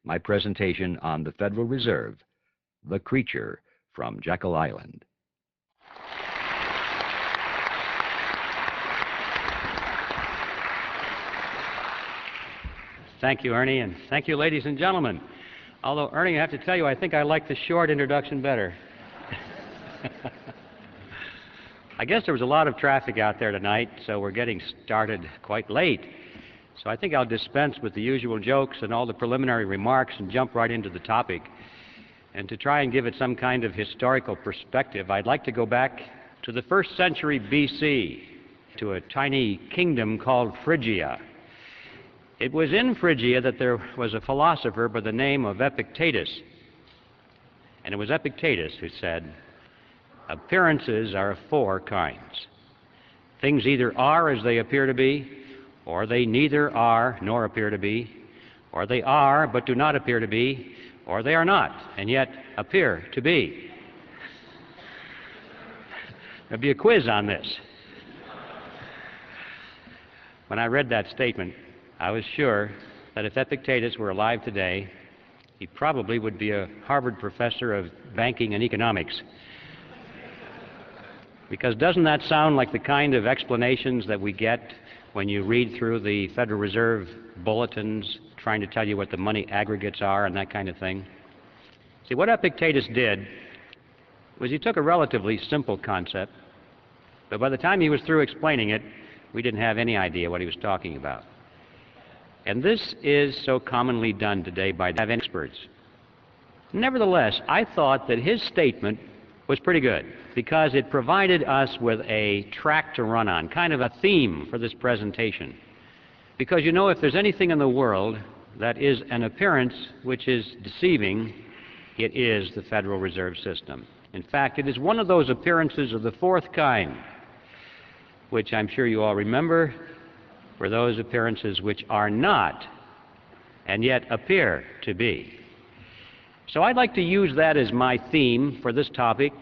my presentation on the Federal Reserve, the creature from Jekyll Island. Thank you, Ernie, and thank you, ladies and gentlemen. Although, Ernie, I have to tell you, I think I like the short introduction better. I guess there was a lot of traffic out there tonight, so we're getting started quite late. So I think I'll dispense with the usual jokes and all the preliminary remarks and jump right into the topic. And to try and give it some kind of historical perspective, I'd like to go back to the 1st century BC, to a tiny kingdom called Phrygia. It was in Phrygia that there was a philosopher by the name of Epictetus. And it was Epictetus who said, "Appearances are of 4 kinds. Things either are as they appear to be, or they neither are nor appear to be, or they are but do not appear to be, or they are not and yet appear to be." There'll be a quiz on this. When I read that statement, I was sure that if Epictetus were alive today, he probably would be a Harvard professor of banking and economics. Because doesn't that sound like the kind of explanations that we get when you read through the Federal Reserve bulletins trying to tell you what the money aggregates are and that kind of thing? See, what Epictetus did was he took a relatively simple concept, but by the time he was through explaining it, we didn't have any idea what he was talking about. And this is so commonly done today by experts. Nevertheless, I thought that his statement was pretty good because it provided us with a track to run on, kind of a theme for this presentation. Because you know, if there's anything in the world that is an appearance which is deceiving, it is the Federal Reserve System. In fact, it is one of those appearances of the 4th kind, which I'm sure you all remember, were those appearances which are not and yet appear to be. So I'd like to use that as my theme for this topic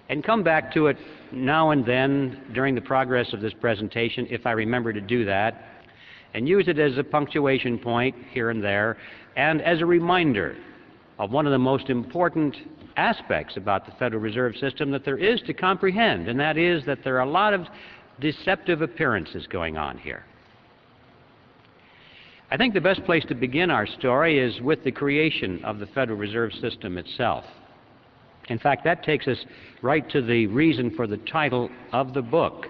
and come back to it now and then during the progress of this presentation, if I remember to do that, and use it as a punctuation point here and there, and as a reminder of one of the most important aspects about the Federal Reserve System that there is to comprehend, and that is that there are a lot of deceptive appearances going on here. I think the best place to begin our story is with the creation of the Federal Reserve System itself. In fact, that takes us right to the reason for the title of the book,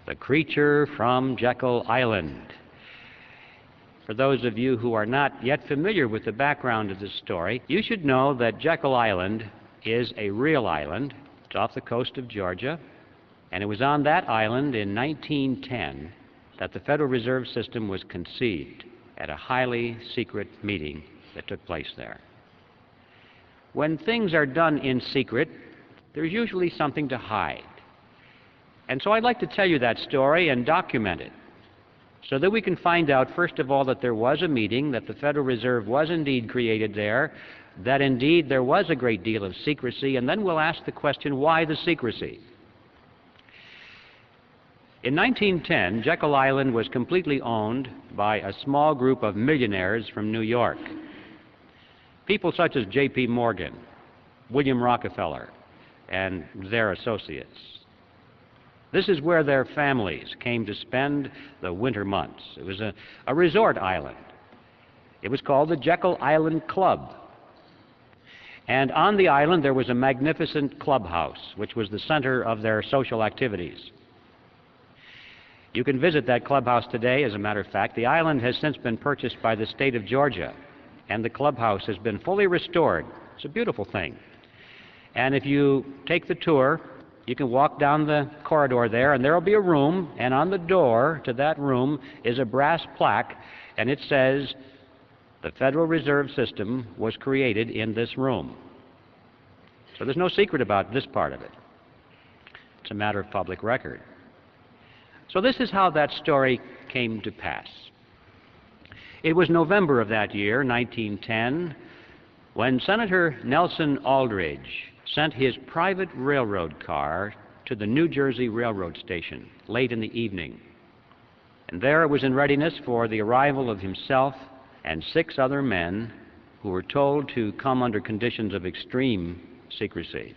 The Creature from Jekyll Island. For those of you who are not yet familiar with the background of this story, you should know that Jekyll Island is a real island. It's off the coast of Georgia, and it was on that island in 1910 that the Federal Reserve System was conceived at a highly secret meeting that took place there. When things are done in secret, there's usually something to hide. And so I'd like to tell you that story and document it so that we can find out, first of all, that there was a meeting, that the Federal Reserve was indeed created there, that indeed there was a great deal of secrecy, and then we'll ask the question, why the secrecy? In 1910, Jekyll Island was completely owned by a small group of millionaires from New York. People such as J.P. Morgan, William Rockefeller, and their associates. This is where their families came to spend the winter months. It was a resort island. It was called the Jekyll Island Club. And on the island there was a magnificent clubhouse, which was the center of their social activities. You can visit that clubhouse today, as a matter of fact. The island has since been purchased by the state of Georgia, and the clubhouse has been fully restored. It's a beautiful thing. And if you take the tour, you can walk down the corridor there, and there will be a room, and on the door to that room is a brass plaque, and it says, "The Federal Reserve System was created in this room." So there's no secret about this part of it. It's a matter of public record. So this is how that story came to pass. It was November of that year, 1910, when Senator Nelson Aldrich sent his private railroad car to the New Jersey Railroad Station late in the evening. And there it was in readiness for the arrival of himself and 6 other men who were told to come under conditions of extreme secrecy.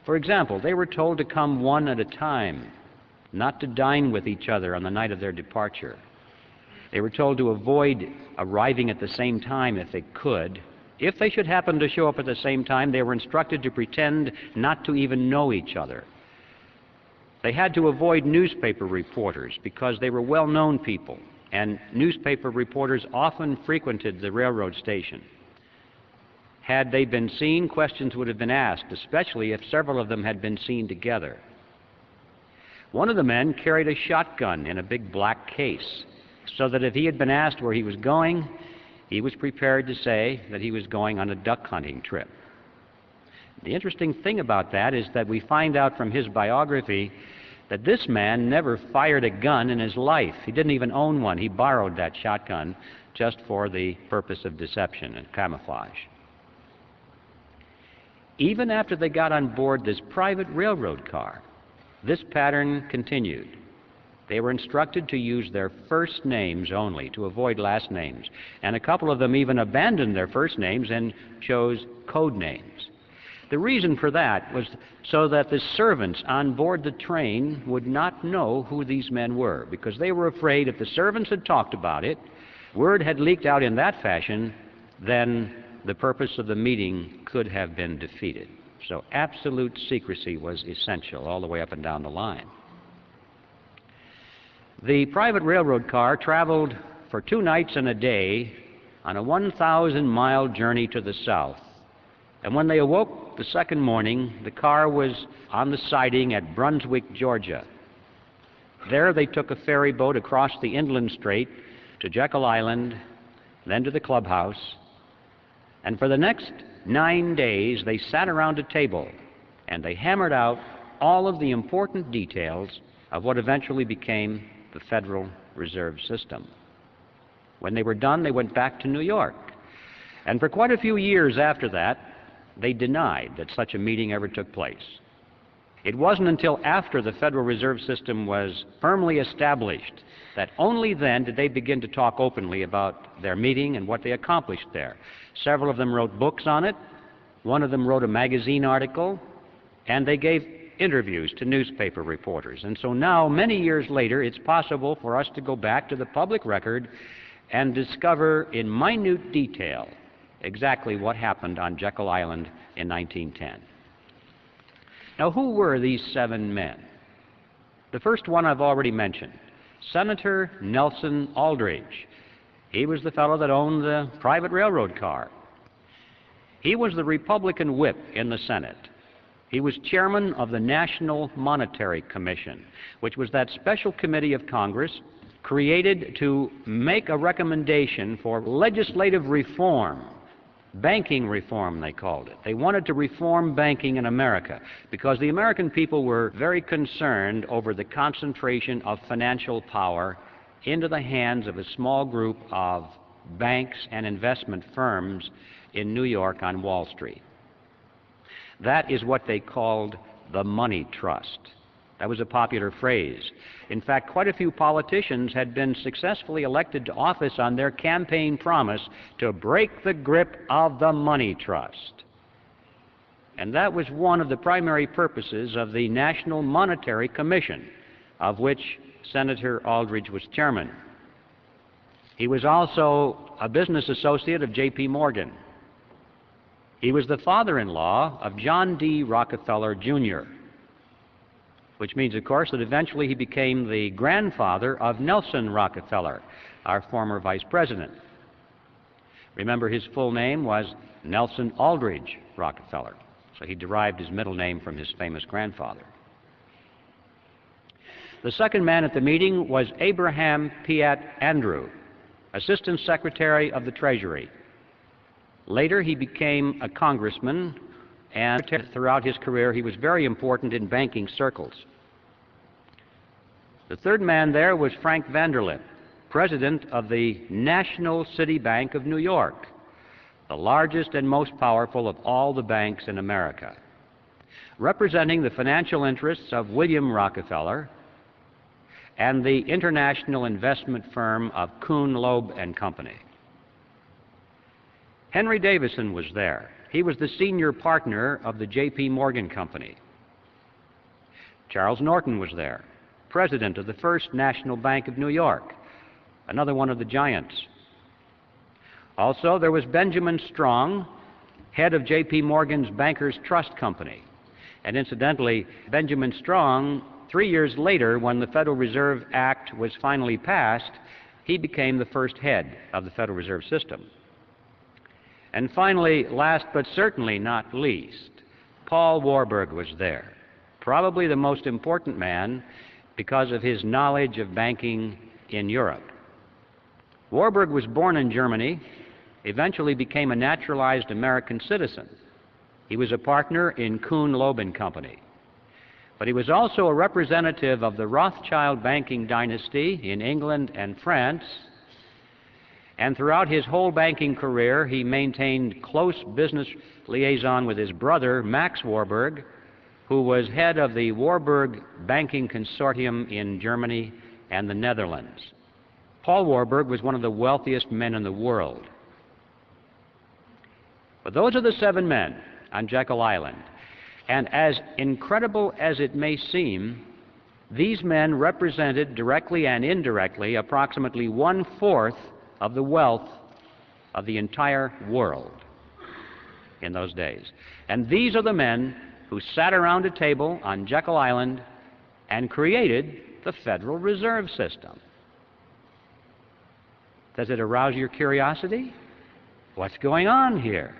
For example, they were told to come one at a time, not to dine with each other on the night of their departure. They were told to avoid arriving at the same time if they could. If they should happen to show up at the same time, they were instructed to pretend not to even know each other. They had to avoid newspaper reporters because they were well-known people, and newspaper reporters often frequented the railroad station. Had they been seen, questions would have been asked, especially if several of them had been seen together. One of the men carried a shotgun in a big black case, so that if he had been asked where he was going, he was prepared to say that he was going on a duck hunting trip. The interesting thing about that is that we find out from his biography that this man never fired a gun in his life. He didn't even own one. He borrowed that shotgun just for the purpose of deception and camouflage. Even after they got on board this private railroad car, this pattern continued. They were instructed to use their first names only, to avoid last names. And a couple of them even abandoned their first names and chose code names. The reason for that was so that the servants on board the train would not know who these men were, because they were afraid if the servants had talked about it, word had leaked out in that fashion, then the purpose of the meeting could have been defeated. So absolute secrecy was essential all the way up and down the line. The private railroad car traveled for 2 nights and a day on a 1,000-mile journey to the south. And when they awoke the second morning, the car was on the siding at Brunswick, Georgia. There they took a ferry boat across the inland strait to Jekyll Island, then to the clubhouse. And for the next 9 days, they sat around a table and they hammered out all of the important details of what eventually became the Federal Reserve System. When they were done, they went back to New York. And for quite a few years after that, they denied that such a meeting ever took place. It wasn't until after the Federal Reserve System was firmly established that only then did they begin to talk openly about their meeting and what they accomplished there. Several of them wrote books on it. One of them wrote a magazine article, and they gave interviews to newspaper reporters. And so now, many years later, it's possible for us to go back to the public record and discover in minute detail exactly what happened on Jekyll Island in 1910. Now, who were these 7 men? The first one I've already mentioned, Senator Nelson Aldrich. He was the fellow that owned the private railroad car. He was the Republican whip in the Senate. He was chairman of the National Monetary Commission, which was that special committee of Congress created to make a recommendation for legislative reform. Banking reform, they called it. They wanted to reform banking in America because the American people were very concerned over the concentration of financial power into the hands of a small group of banks and investment firms in New York on Wall Street. That is what they called the money trust. That was a popular phrase. In fact, quite a few politicians had been successfully elected to office on their campaign promise to break the grip of the money trust. And that was one of the primary purposes of the National Monetary Commission, of which Senator Aldrich was chairman. He was also a business associate of J.P. Morgan. He was the father-in-law of John D. Rockefeller, Jr., which means, of course, that eventually he became the grandfather of Nelson Rockefeller, our former vice president. Remember, his full name was Nelson Aldrich Rockefeller, so he derived his middle name from his famous grandfather. The second man at the meeting was Abraham Piatt Andrew, Assistant Secretary of the Treasury. Later, he became a congressman, and throughout his career, he was very important in banking circles. The third man there was Frank Vanderlip, president of the National City Bank of New York, the largest and most powerful of all the banks in America, representing the financial interests of William Rockefeller and the international investment firm of Kuhn, Loeb and Company. Henry Davison was there. He was the senior partner of the J.P. Morgan Company. Charles Norton was there, president of the First National Bank of New York, another one of the giants. Also, there was Benjamin Strong, head of J.P. Morgan's Bankers Trust Company. And incidentally, Benjamin Strong, 3 years later, when the Federal Reserve Act was finally passed, he became the first head of the Federal Reserve System. And finally, last but certainly not least, Paul Warburg was there, probably the most important man because of his knowledge of banking in Europe. Warburg was born in Germany, eventually became a naturalized American citizen. He was a partner in Kuhn Loeb and Company. But he was also a representative of the Rothschild banking dynasty in England and France. And throughout his whole banking career, he maintained close business liaison with his brother, Max Warburg, who was head of the Warburg Banking Consortium in Germany and the Netherlands. Paul Warburg was one of the wealthiest men in the world. But those are the 7 men on Jekyll Island. And as incredible as it may seem, these men represented directly and indirectly approximately 1/4 of the wealth of the entire world in those days. And these are the men who sat around a table on Jekyll Island and created the Federal Reserve System. Does it arouse your curiosity? What's going on here?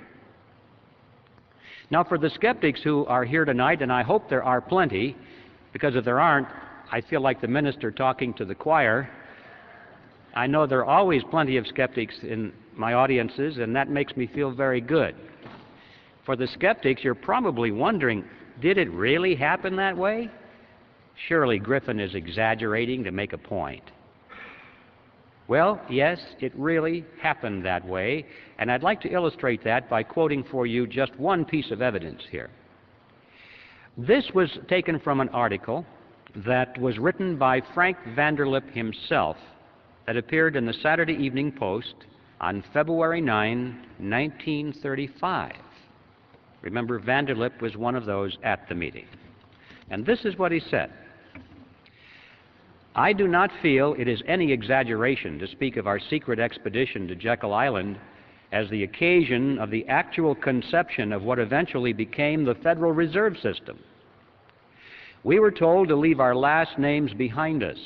Now, for the skeptics who are here tonight, and I hope there are plenty, because if there aren't, I feel like the minister talking to the choir. I know there are always plenty of skeptics in my audiences, and that makes me feel very good. For the skeptics, you're probably wondering, did it really happen that way? Surely Griffin is exaggerating to make a point. Well, yes, it really happened that way, and I'd like to illustrate that by quoting for you just one piece of evidence here. This was taken from an article that was written by Frank Vanderlip himself that appeared in the Saturday Evening Post on February 9, 1935. Remember, Vanderlip was one of those at the meeting. And this is what he said. I do not feel it is any exaggeration to speak of our secret expedition to Jekyll Island as the occasion of the actual conception of what eventually became the Federal Reserve System. We were told to leave our last names behind us.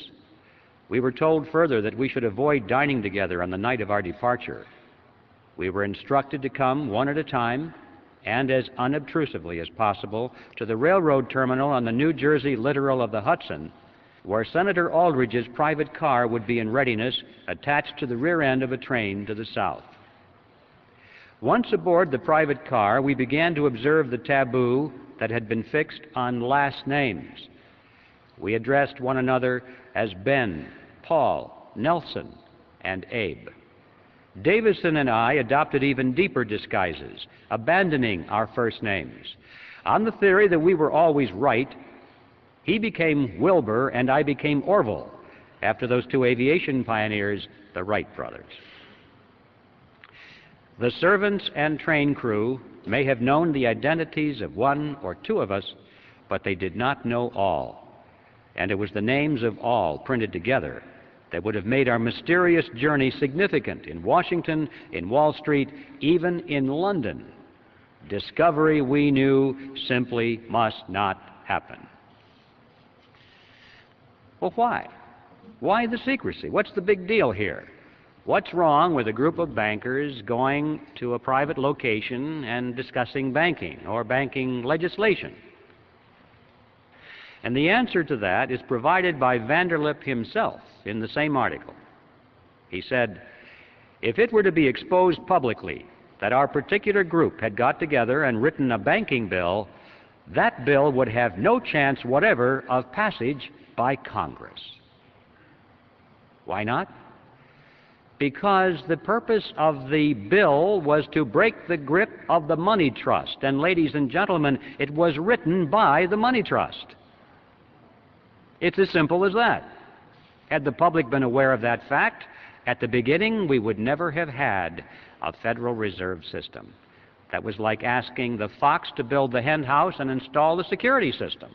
We were told further that we should avoid dining together on the night of our departure. We were instructed to come one at a time and as unobtrusively as possible to the railroad terminal on the New Jersey littoral of the Hudson, where Senator Aldrich's private car would be in readiness attached to the rear end of a train to the south. Once aboard the private car, we began to observe the taboo that had been fixed on last names. We addressed one another as Ben, Paul, Nelson, and Abe. Davison and I adopted even deeper disguises, abandoning our first names. On the theory that we were always right, he became Wilbur and I became Orville, after those two aviation pioneers, the Wright brothers. The servants and train crew may have known the identities of one or two of us, but they did not know all. And it was the names of all printed together that would have made our mysterious journey significant in Washington, in Wall Street, even in London. Discovery, we knew, simply must not happen. Well, why? Why the secrecy? What's the big deal here? What's wrong with a group of bankers going to a private location and discussing banking or banking legislation? And the answer to that is provided by Vanderlip himself in the same article. He said, if it were to be exposed publicly that our particular group had got together and written a banking bill, that bill would have no chance whatever of passage by Congress. Why not? Because the purpose of the bill was to break the grip of the money trust. And ladies and gentlemen, it was written by the money trust. It's as simple as that. Had the public been aware of that fact, At the beginning, we would never have had a Federal Reserve System. That was like asking the fox to build the hen house and install the security system.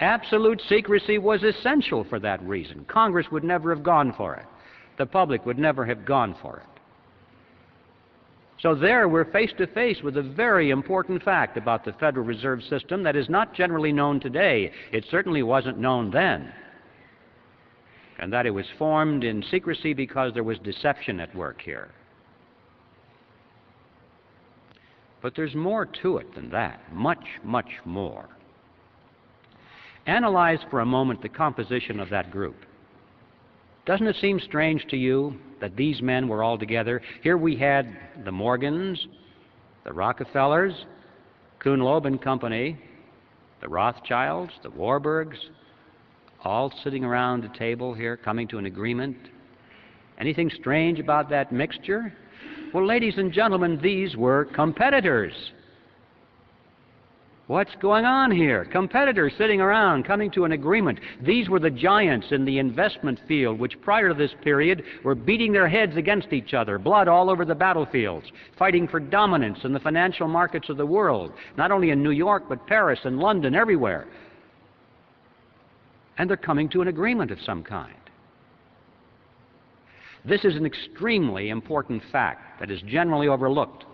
Absolute secrecy was essential for that reason. Congress would never have gone for it. The public would never have gone for it. So there we're face to face with a very important fact about the Federal Reserve System that is not generally known today. It certainly wasn't known then. And that it was formed in secrecy because there was deception at work here. But there's more to it than that, much, much more. Analyze for a moment the composition of that group. Doesn't it seem strange to you that these men were all together? Here we had the Morgans, the Rockefellers, Kuhn, Loeb and Company, the Rothschilds, the Warburgs, all sitting around a table here, coming to an agreement. Anything strange about that mixture? Well, ladies and gentlemen, these were competitors. What's going on here? Competitors sitting around, coming to an agreement. These were the giants in the investment field, which prior to this period were beating their heads against each other, blood all over the battlefields, fighting for dominance in the financial markets of the world, not only in New York, but Paris and London, everywhere. And they're coming to an agreement of some kind. This is an extremely important fact that is generally overlooked,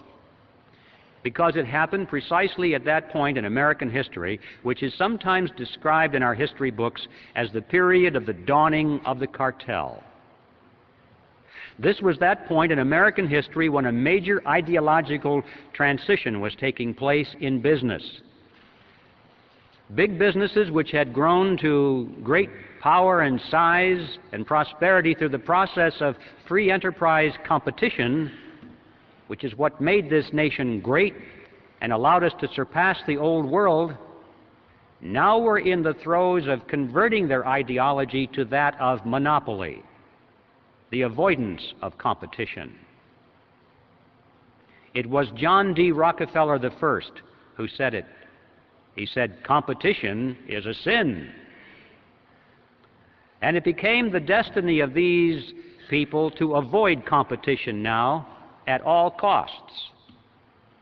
because it happened precisely at that point in American history, which is sometimes described in our history books as the period of the dawning of the cartel. This was that point in American history when a major ideological transition was taking place in business. Big businesses which had grown to great power and size and prosperity through the process of free enterprise competition, which is what made this nation great and allowed us to surpass the old world, now were in the throes of converting their ideology to that of monopoly, the avoidance of competition. It was John D. Rockefeller I who said it. He said, "Competition is a sin." And it became the destiny of these people to avoid competition now at all costs.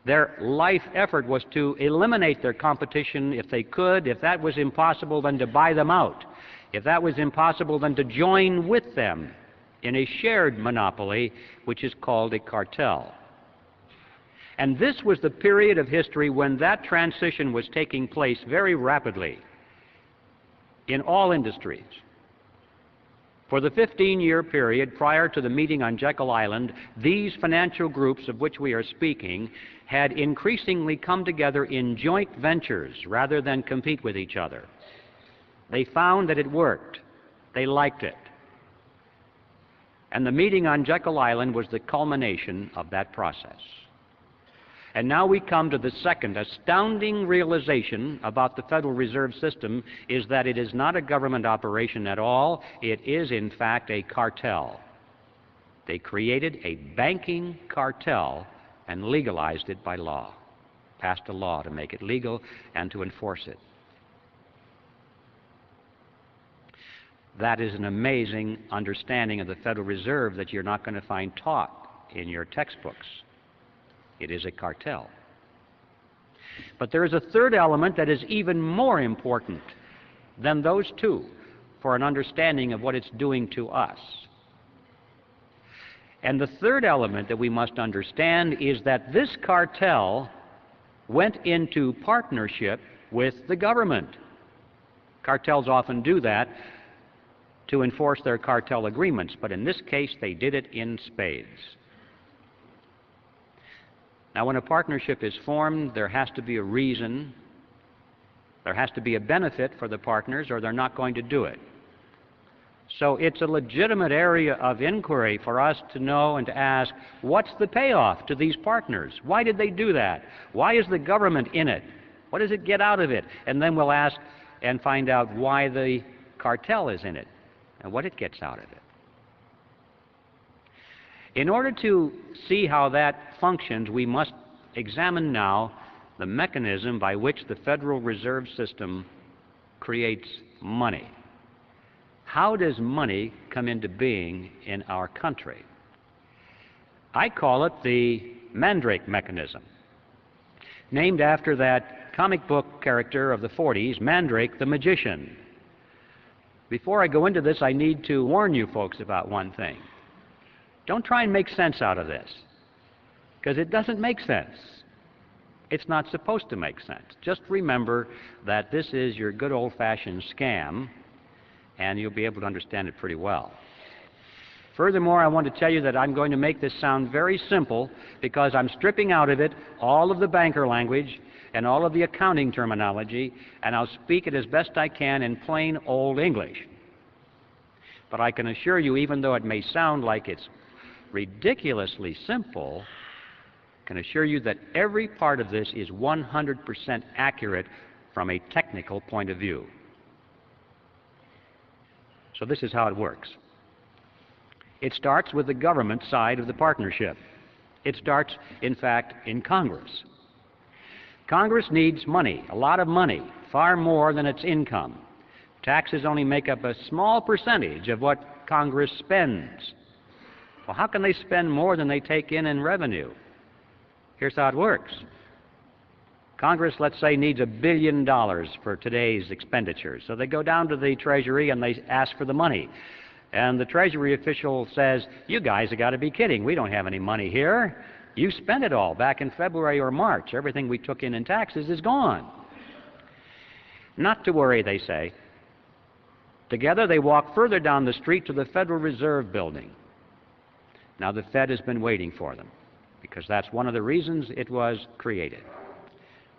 Their life effort was to eliminate their competition if they could. If that was impossible, then to buy them out. If that was impossible, then to join with them in a shared monopoly, which is called a cartel. And this was the period of history when that transition was taking place very rapidly in all industries. For the 15-year period prior to the meeting on Jekyll Island, these financial groups of which we are speaking had increasingly come together in joint ventures rather than compete with each other. They found that it worked. They liked it. And the meeting on Jekyll Island was the culmination of that process. And now we come to the second astounding realization about the Federal Reserve System, is that it is not a government operation at all. It is, in fact, a cartel. They created a banking cartel and legalized it by law, passed a law to make it legal and to enforce it. That is an amazing understanding of the Federal Reserve that you're not going to find taught in your textbooks. It is a cartel. But there is a third element that is even more important than those two for an understanding of what it's doing to us. And the third element that we must understand is that this cartel went into partnership with the government. Cartels often do that to enforce their cartel agreements, but in this case they did it in spades. Now, when a partnership is formed, there has to be a reason, there has to be a benefit for the partners, or they're not going to do it. So it's a legitimate area of inquiry for us to know and to ask, what's the payoff to these partners? Why did they do that? Why is the government in it? What does it get out of it? And then we'll ask and find out why the cartel is in it and what it gets out of it. In order to see how that functions, we must examine now the mechanism by which the Federal Reserve System creates money. How does money come into being in our country? I call it the Mandrake mechanism, named after that comic book character of the 40s, Mandrake the magician. Before I go into this, I need to warn you folks about one thing. Don't try and make sense out of this, because it doesn't make sense. It's not supposed to make sense. Just remember that this is your good old-fashioned scam, and you'll be able to understand it pretty well. Furthermore, I want to tell you that I'm going to make this sound very simple because I'm stripping out of it all of the banker language and all of the accounting terminology, and I'll speak it as best I can in plain old English. But I can assure you, even though it may sound like it's ridiculously simple, I can assure you that every part of this is 100% accurate from a technical point of view. So this is how it works. It starts with the government side of the partnership. It starts, in fact, in Congress. Congress needs money, a lot of money, far more than its income. Taxes only make up a small percentage of what Congress spends. Well, how can they spend more than they take in revenue? Here's how it works. Congress, let's say, needs $1 billion for today's expenditures. So they go down to the Treasury and they ask for the money. And the Treasury official says, you guys have got to be kidding. We don't have any money here. You spent it all back in February or March. Everything we took in taxes is gone. Not to worry, they say. Together they walk further down the street to the Federal Reserve building. Now the Fed has been waiting for them, because that's one of the reasons it was created.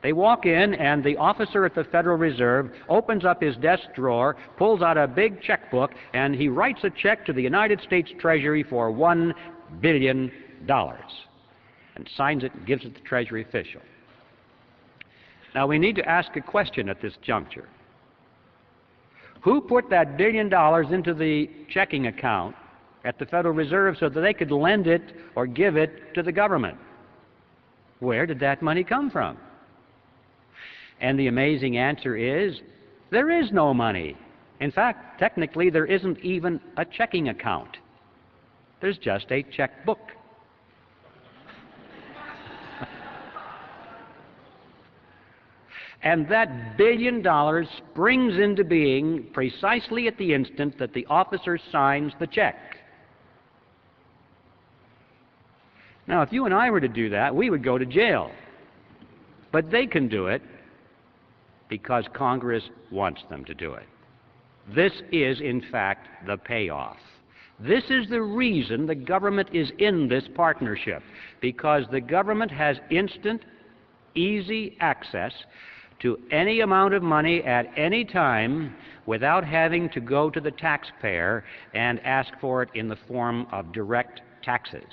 They walk in, and the officer at the Federal Reserve opens up his desk drawer, pulls out a big checkbook, and he writes a check to the United States Treasury for $1 billion and signs it and gives it to the Treasury official. Now we need to ask a question at this juncture. Who put that $1 billion into the checking account at the Federal Reserve so that they could lend it or give it to the government? Where did that money come from? And the amazing answer is, there is no money. In fact, technically, there isn't even a checking account. There's just a checkbook. And that $1 billion springs into being precisely at the instant that the officer signs the check. Now, if you and I were to do that, we would go to jail. But they can do it because Congress wants them to do it. This is, in fact, the payoff. This is the reason the government is in this partnership, because the government has instant, easy access to any amount of money at any time without having to go to the taxpayer and ask for it in the form of direct taxes.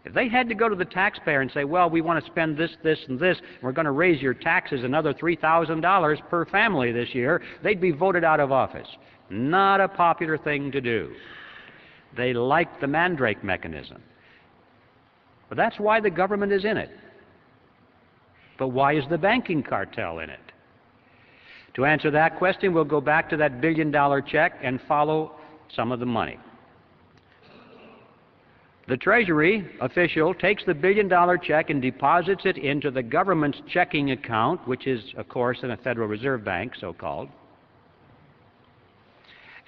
If they had to go to the taxpayer and say, well, we want to spend this, this, and this, and we're going to raise your taxes another $3,000 per family this year, they'd be voted out of office. Not a popular thing to do. They like the Mandrake mechanism. But that's why the government is in it. But why is the banking cartel in it? To answer that question, we'll go back to that $1 billion check and follow some of the money. The Treasury official takes the $1 billion check and deposits it into the government's checking account, which is, of course, in a Federal Reserve Bank, so-called.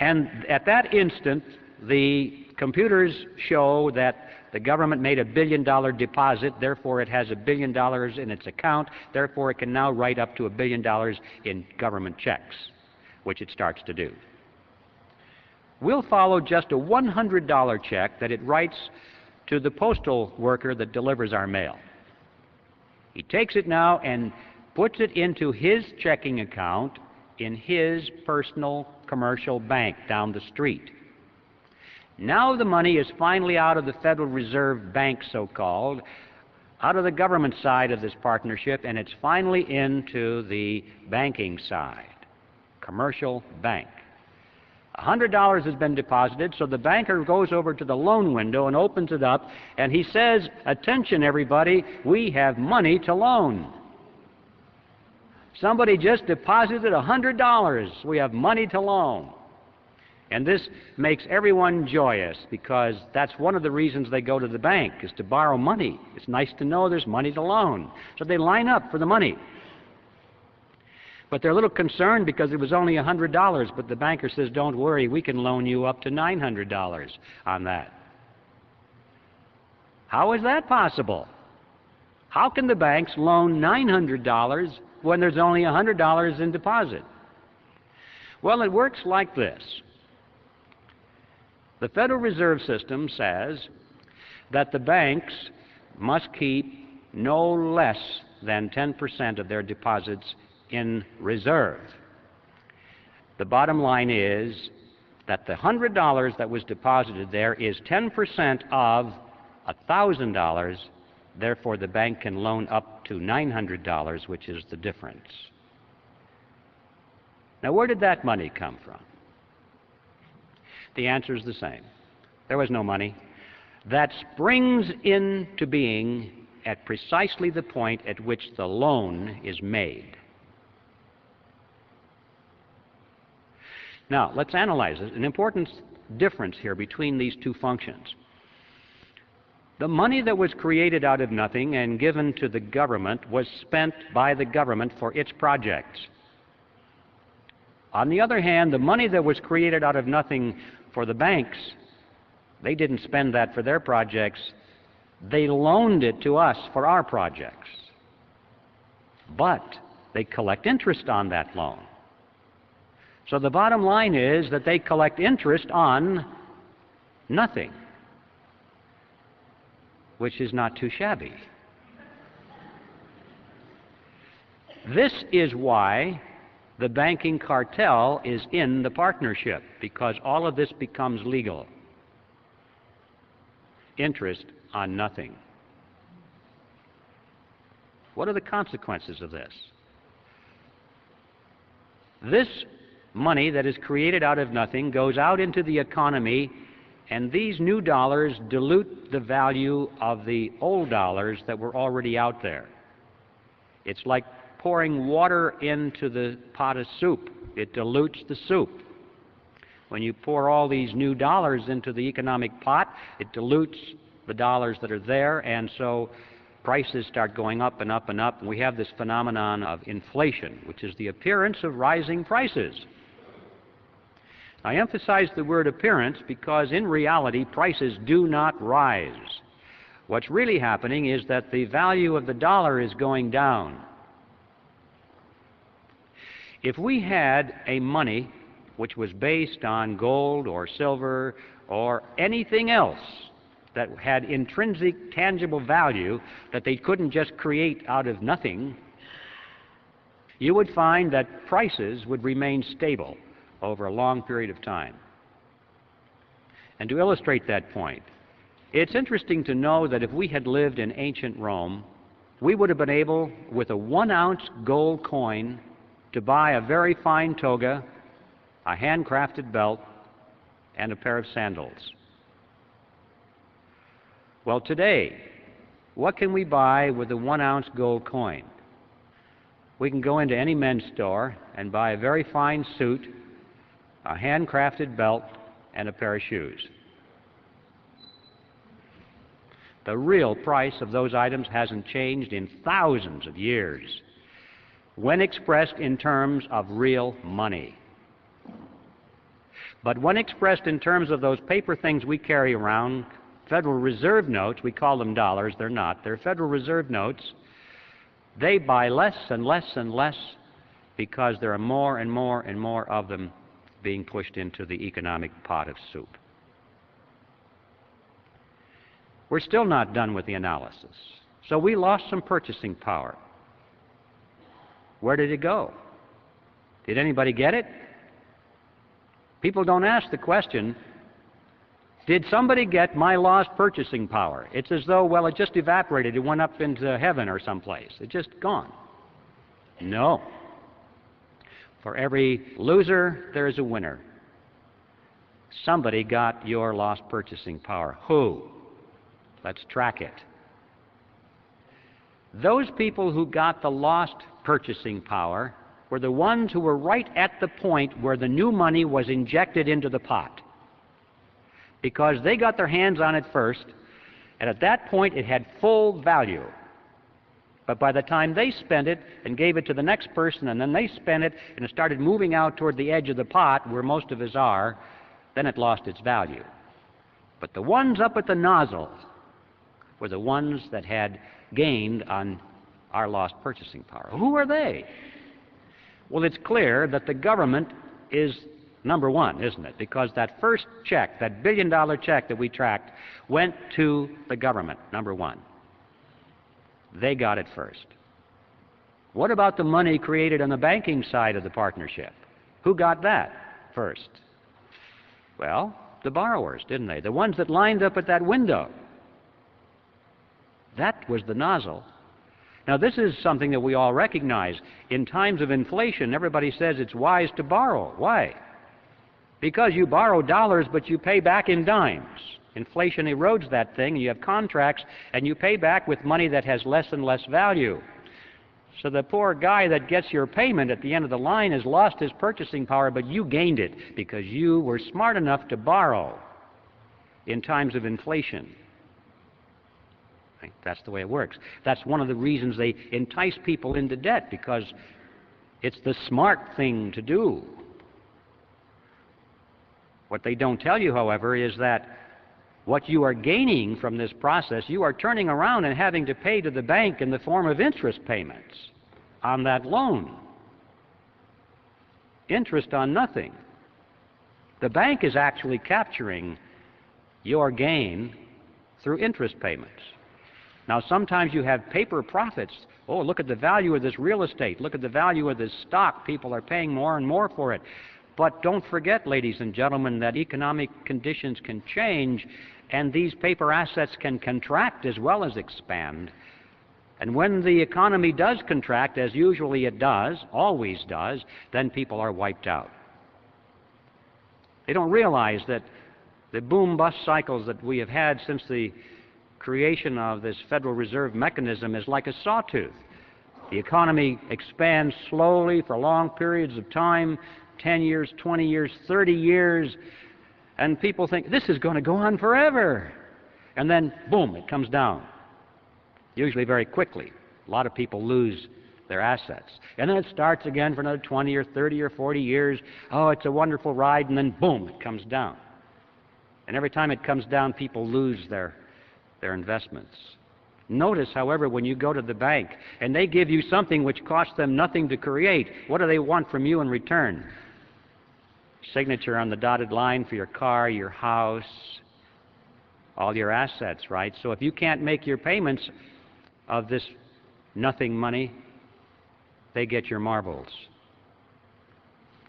And at that instant, the computers show that the government made a $1 billion deposit, therefore it has $1 billion in its account, therefore it can now write up to $1 billion in government checks, which it starts to do. We'll follow just a $100 check that it writes to the postal worker that delivers our mail. He takes it now and puts it into his checking account in his personal commercial bank down the street. Now the money is finally out of the Federal Reserve Bank, so-called, out of the government side of this partnership, and it's finally into the banking side, commercial bank. $100 has been deposited, so the banker goes over to the loan window and opens it up, and he says, attention everybody, we have money to loan. Somebody just deposited $100. We have money to loan. And this makes everyone joyous because that's one of the reasons they go to the bank, is to borrow money. It's nice to know there's money to loan. So they line up for the money. But they're a little concerned because it was only $100, but the banker says, don't worry, we can loan you up to $900 on that. How is that possible? How can the banks loan $900 when there's only $100 in deposit? Well, it works like this. The Federal Reserve System says that the banks must keep no less than 10% of their deposits in reserve. The bottom line is that the $100 that was deposited there is 10% of $1,000, therefore the bank can loan up to $900, which is the difference. Now, where did that money come from? The answer is the same. There was no money. That springs into being at precisely the point at which the loan is made. Now, let's analyze it. An important difference here between these two functions. The money that was created out of nothing and given to the government was spent by the government for its projects. On the other hand, the money that was created out of nothing for the banks, they didn't spend that for their projects. They loaned it to us for our projects. But they collect interest on that loan. So the bottom line is that they collect interest on nothing, which is not too shabby. This is why the banking cartel is in the partnership, because all of this becomes legal. Interest on nothing. What are the consequences of this? This money that is created out of nothing goes out into the economy, and these new dollars dilute the value of the old dollars that were already out there. It's like pouring water into the pot of soup. It dilutes the soup. When you pour all these new dollars into the economic pot, it dilutes the dollars that are there, and so prices start going up and up and up, and we have this phenomenon of inflation, which is the appearance of rising prices. I emphasize the word appearance because in reality prices do not rise. What's really happening is that the value of the dollar is going down. If we had a money which was based on gold or silver or anything else that had intrinsic tangible value that they couldn't just create out of nothing, you would find that prices would remain stable over a long period of time. And to illustrate that point, it's interesting to know that if we had lived in ancient Rome, we would have been able, with a 1-ounce gold coin, to buy a very fine toga, a handcrafted belt, and a pair of sandals. Well, today, what can we buy with a 1-ounce gold coin? We can go into any men's store and buy a very fine suit, a handcrafted belt, and a pair of shoes. The real price of those items hasn't changed in thousands of years when expressed in terms of real money. But when expressed in terms of those paper things we carry around, Federal Reserve notes, we call them dollars, they're not, they're Federal Reserve notes, they buy less and less and less because there are more and more and more of them being pushed into the economic pot of soup. We're still not done with the analysis. So we lost some purchasing power. Where did it go? Did anybody get it? People don't ask the question, did somebody get my lost purchasing power? It's as though, well, it just evaporated. It went up into heaven or someplace. It's just gone. No. For every loser, there is a winner. Somebody got your lost purchasing power. Who? Let's track it. Those people who got the lost purchasing power were the ones who were right at the point where the new money was injected into the pot, because they got their hands on it first, and at that point it had full value. But by the time they spent it and gave it to the next person, and then they spent it, and it started moving out toward the edge of the pot where most of us are, then it lost its value. But the ones up at the nozzle were the ones that had gained on our lost purchasing power. Who are they? Well, it's clear that the government is number one, isn't it? Because that first check, that billion-dollar check that we tracked, went to the government, number one. They got it first. What about the money created on the banking side of the partnership? Who got that first? Well, the borrowers, didn't they? The ones that lined up at that window. That was the nozzle. Now, this is something that we all recognize. In times of inflation, everybody says it's wise to borrow. Why? Because you borrow dollars, but you pay back in dimes. Inflation erodes that thing, and you have contracts, and you pay back with money that has less and less value. So the poor guy that gets your payment at the end of the line has lost his purchasing power, but you gained it because you were smart enough to borrow in times of inflation. That's the way it works. That's one of the reasons they entice people into debt, because it's the smart thing to do. What they don't tell you, however, is that what you are gaining from this process, you are turning around and having to pay to the bank in the form of interest payments on that loan. Interest on nothing. The bank is actually capturing your gain through interest payments. Now, sometimes you have paper profits. Oh, look at the value of this real estate. Look at the value of this stock. People are paying more and more for it. But don't forget, ladies and gentlemen, that economic conditions can change, and these paper assets can contract as well as expand. And when the economy does contract, as usually it does, always does, then people are wiped out. They don't realize that the boom-bust cycles that we have had since the creation of this Federal Reserve mechanism is like a sawtooth. The economy expands slowly for long periods of time, 10 years, 20 years, 30 years, and people think this is going to go on forever. And then, boom, it comes down, usually very quickly. A lot of people lose their assets. And then it starts again for another 20 or 30 or 40 years. Oh, it's a wonderful ride, and then, boom, it comes down. And every time it comes down, people lose their investments. Notice, however, when you go to the bank and they give you something which costs them nothing to create, what do they want from you in return? Signature on the dotted line for your car, your house, all your assets, right? So if you can't make your payments of this nothing money, they get your marbles.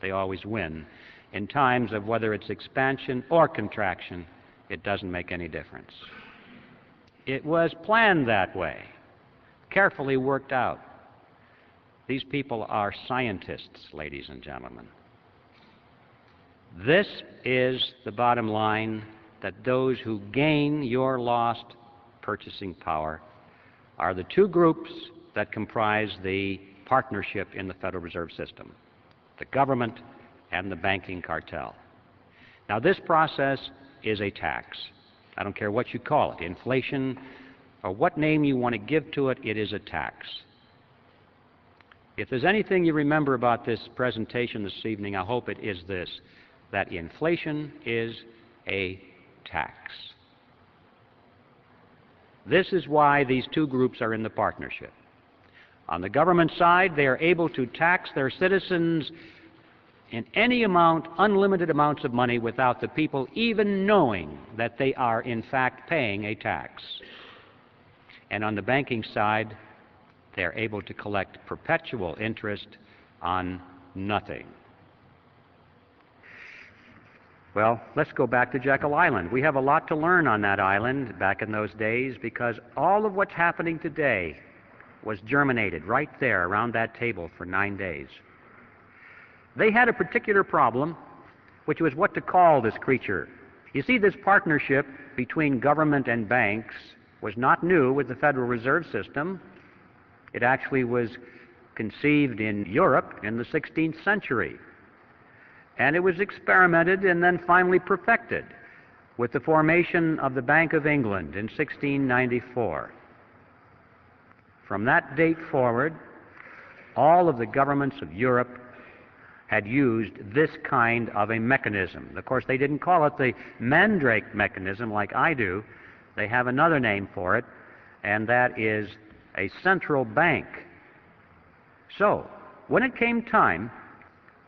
They always win. In times of whether it's expansion or contraction, it doesn't make any difference. It was planned that way, carefully worked out. These people are scientists, ladies and gentlemen. This is the bottom line, that those who gain your lost purchasing power are the two groups that comprise the partnership in the Federal Reserve System, the government and the banking cartel. Now, this process is a tax. I don't care what you call it, inflation, or what name you want to give to it, it is a tax. If there's anything you remember about this presentation this evening, I hope it is this, that inflation is a tax. This is why these two groups are in the partnership. On the government side, they are able to tax their citizens in any amount, unlimited amounts of money, without the people even knowing that they are in fact paying a tax. And on the banking side, they're able to collect perpetual interest on nothing. Well, let's go back to Jekyll Island. We have a lot to learn on that island back in those days, because all of what's happening today was germinated right there around that table for 9 days. They had a particular problem, which was what to call this creature. You see, this partnership between government and banks was not new with the Federal Reserve System. It actually was conceived in Europe in the 16th century. And it was experimented and then finally perfected with the formation of the Bank of England in 1694. From that date forward, all of the governments of Europe had used this kind of a mechanism. Of course, they didn't call it the Mandrake mechanism like I do. They have another name for it, and that is a central bank. So, when it came time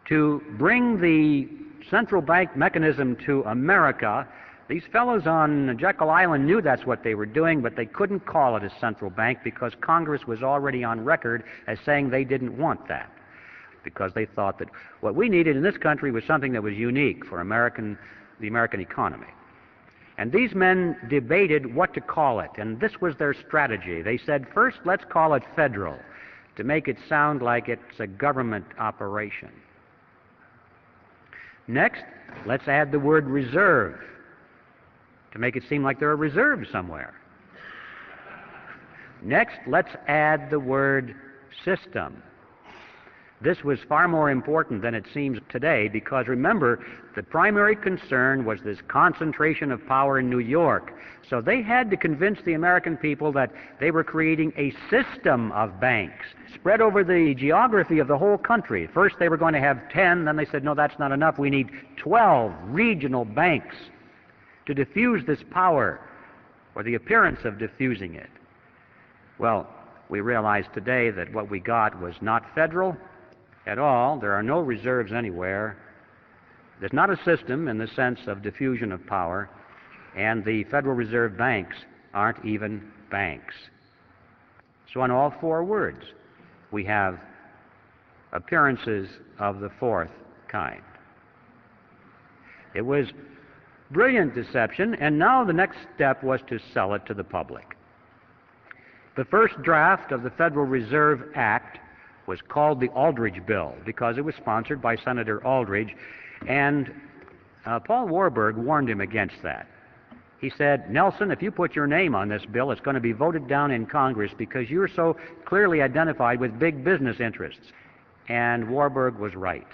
to bring the central bank mechanism to America, these fellows on Jekyll Island knew that's what they were doing, but they couldn't call it a central bank because Congress was already on record as saying they didn't want that, because they thought that what we needed in this country was something that was unique for the American economy. And these men debated what to call it, and this was their strategy. They said, first, let's call it federal, to make it sound like it's a government operation. Next, let's add the word reserve, to make it seem like there are reserves somewhere. Next, let's add the word system. This was far more important than it seems today, because remember, the primary concern was this concentration of power in New York. So they had to convince the American people that they were creating a system of banks spread over the geography of the whole country. First they were going to have 10, then they said, no, that's not enough. We need 12 regional banks to diffuse this power, or the appearance of diffusing it. Well, we realize today that what we got was not federal at all. There are no reserves anywhere. There's not a system in the sense of diffusion of power, and the Federal Reserve banks aren't even banks. So in all four words, we have appearances of the fourth kind. It was brilliant deception, and now the next step was to sell it to the public. The first draft of the Federal Reserve Act was called the Aldrich Bill because it was sponsored by Senator Aldrich, and Paul Warburg warned him against that. He said, Nelson, if you put your name on this bill, it's going to be voted down in Congress because you're so clearly identified with big business interests. And Warburg was right.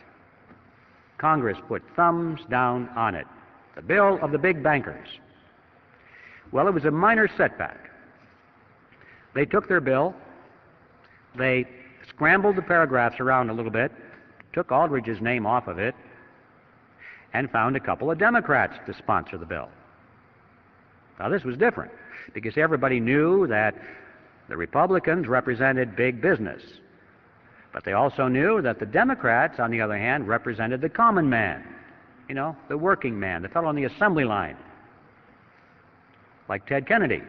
Congress put thumbs down on it. The bill of the big bankers. Well, it was a minor setback. They took their bill, they scrambled the paragraphs around a little bit, took Aldrich's name off of it, and found a couple of Democrats to sponsor the bill. Now, this was different because everybody knew that the Republicans represented big business, but they also knew that the Democrats, on the other hand, represented the common man, you know, the working man, the fellow on the assembly line, like Ted Kennedy.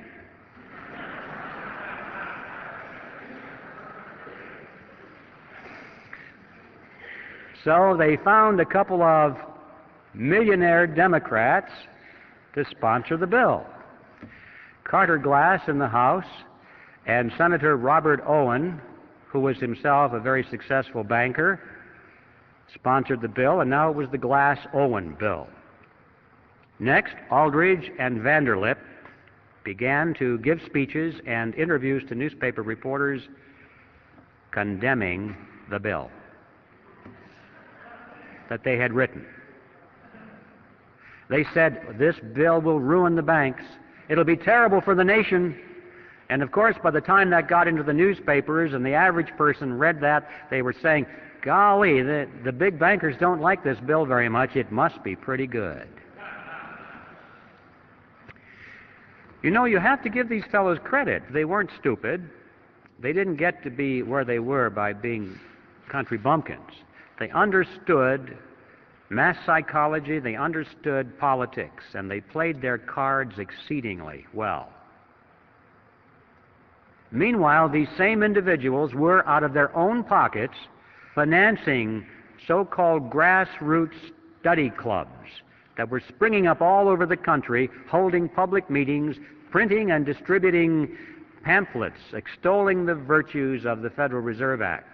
So they found a couple of millionaire Democrats to sponsor the bill. Carter Glass in the House and Senator Robert Owen, who was himself a very successful banker, sponsored the bill, and now it was the Glass-Owen bill. Next, Aldrich and Vanderlip began to give speeches and interviews to newspaper reporters condemning the bill that they had written. They said, this bill will ruin the banks. It'll be terrible for the nation. And of course, by the time that got into the newspapers and the average person read that, they were saying, golly, the big bankers don't like this bill very much. It must be pretty good. You know, you have to give these fellows credit. They weren't stupid. They didn't get to be where they were by being country bumpkins. They understood mass psychology, they understood politics, and they played their cards exceedingly well. Meanwhile, these same individuals were, out of their own pockets, financing so-called grassroots study clubs that were springing up all over the country, holding public meetings, printing and distributing pamphlets extolling the virtues of the Federal Reserve Act.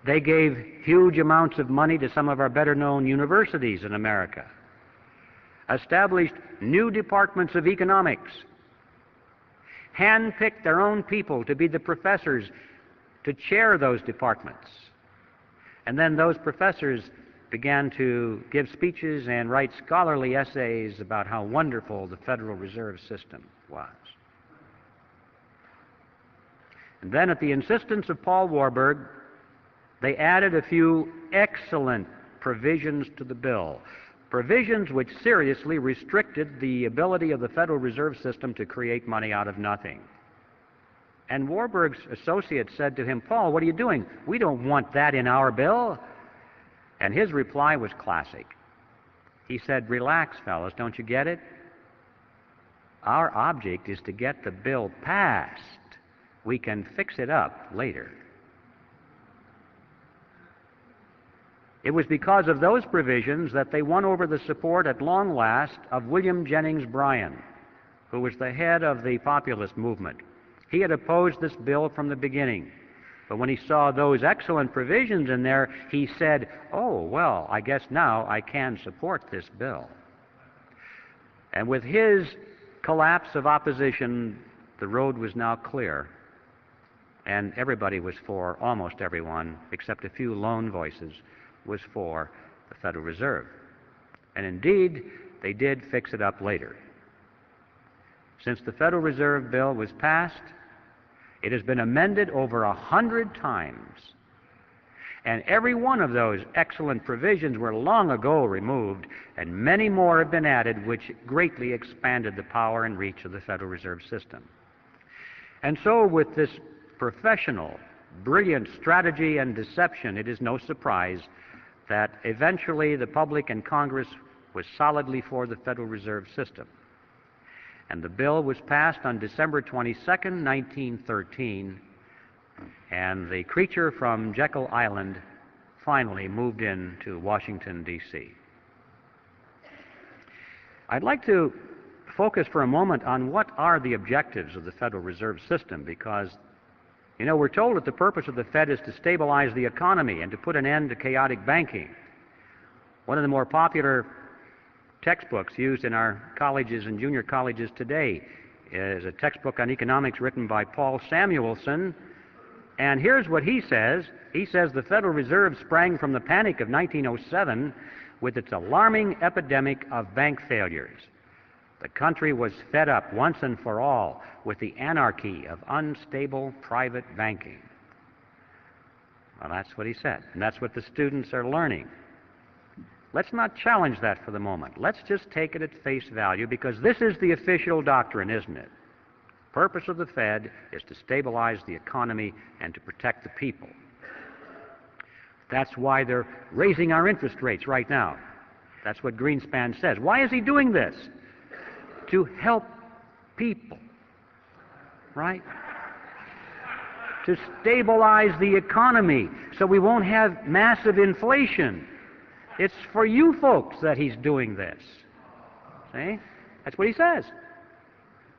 They gave huge amounts of money to some of our better-known universities in America, established new departments of economics, handpicked their own people to be the professors to chair those departments. And then those professors began to give speeches and write scholarly essays about how wonderful the Federal Reserve System was. And then at the insistence of Paul Warburg, they added a few excellent provisions to the bill, provisions which seriously restricted the ability of the Federal Reserve System to create money out of nothing. And Warburg's associates said to him, "Paul, what are you doing? We don't want that in our bill." And his reply was classic. He said, "Relax, fellas, don't you get it? Our object is to get the bill passed. We can fix it up later." It was because of those provisions that they won over the support at long last of William Jennings Bryan, who was the head of the populist movement. He had opposed this bill from the beginning. But when he saw those excellent provisions in there, he said, "Oh, well, I guess now I can support this bill." And with his collapse of opposition, the road was now clear. And everybody was for, almost everyone, except a few lone voices, was for the Federal Reserve. And indeed, they did fix it up later. Since the Federal Reserve Bill was passed, it has been amended over 100 times. And every one of those excellent provisions were long ago removed, and many more have been added, which greatly expanded the power and reach of the Federal Reserve System. And so with this professional, brilliant strategy and deception, it is no surprise that eventually the public and Congress was solidly for the Federal Reserve System. And the bill was passed on December 22nd, 1913, and the creature from Jekyll Island finally moved into Washington, D.C. I'd like to focus for a moment on what are the objectives of the Federal Reserve System, because, you know, we're told that the purpose of the Fed is to stabilize the economy and to put an end to chaotic banking. One of the more popular textbooks used in our colleges and junior colleges today is a textbook on economics written by Paul Samuelson. And here's what he says. He says the Federal Reserve sprang from the panic of 1907 with its alarming epidemic of bank failures. The country was fed up once and for all with the anarchy of unstable private banking. Well, that's what he said, and that's what the students are learning. Let's not challenge that for the moment. Let's just take it at face value, because this is the official doctrine, isn't it? The purpose of the Fed is to stabilize the economy and to protect the people. That's why they're raising our interest rates right now. That's what Greenspan says. Why is he doing this? To help people, right? To stabilize the economy so we won't have massive inflation. It's for you folks that he's doing this. See? That's what he says.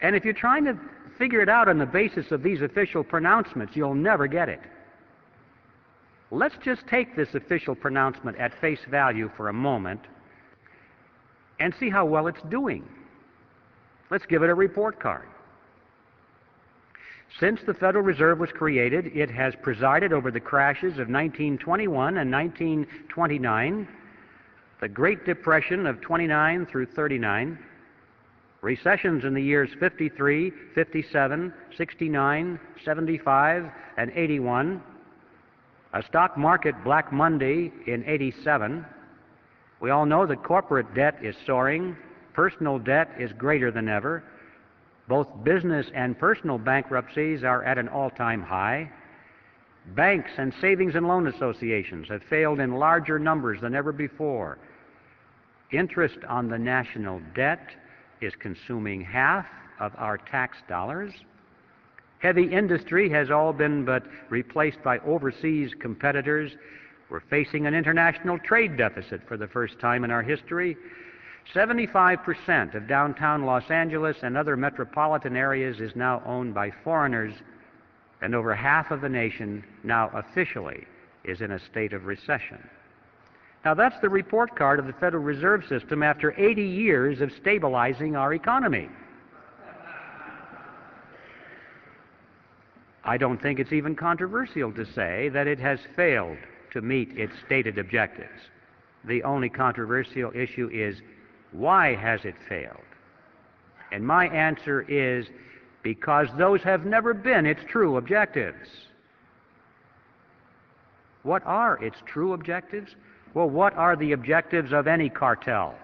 And if you're trying to figure it out on the basis of these official pronouncements, you'll never get it. Let's just take this official pronouncement at face value for a moment and see how well it's doing. Let's give it a report card. Since the Federal Reserve was created, it has presided over the crashes of 1921 and 1929, the Great Depression of 29 through 39, recessions in the years 53, 57, 69, 75, and 81, a stock market Black Monday in 87. We all know that corporate debt is soaring, personal debt is greater than ever, both business and personal bankruptcies are at an all-time high. Banks and savings and loan associations have failed in larger numbers than ever before. Interest on the national debt is consuming half of our tax dollars. Heavy industry has all been but replaced by overseas competitors. We're facing an international trade deficit for the first time in our history. 75% of downtown Los Angeles and other metropolitan areas is now owned by foreigners, and over half of the nation now officially is in a state of recession. Now, that's the report card of the Federal Reserve System after 80 years of stabilizing our economy. I don't think it's even controversial to say that it has failed to meet its stated objectives. The only controversial issue is, why has it failed? And my answer is, because those have never been its true objectives. What are its true objectives? Well, what are the objectives of any cartel?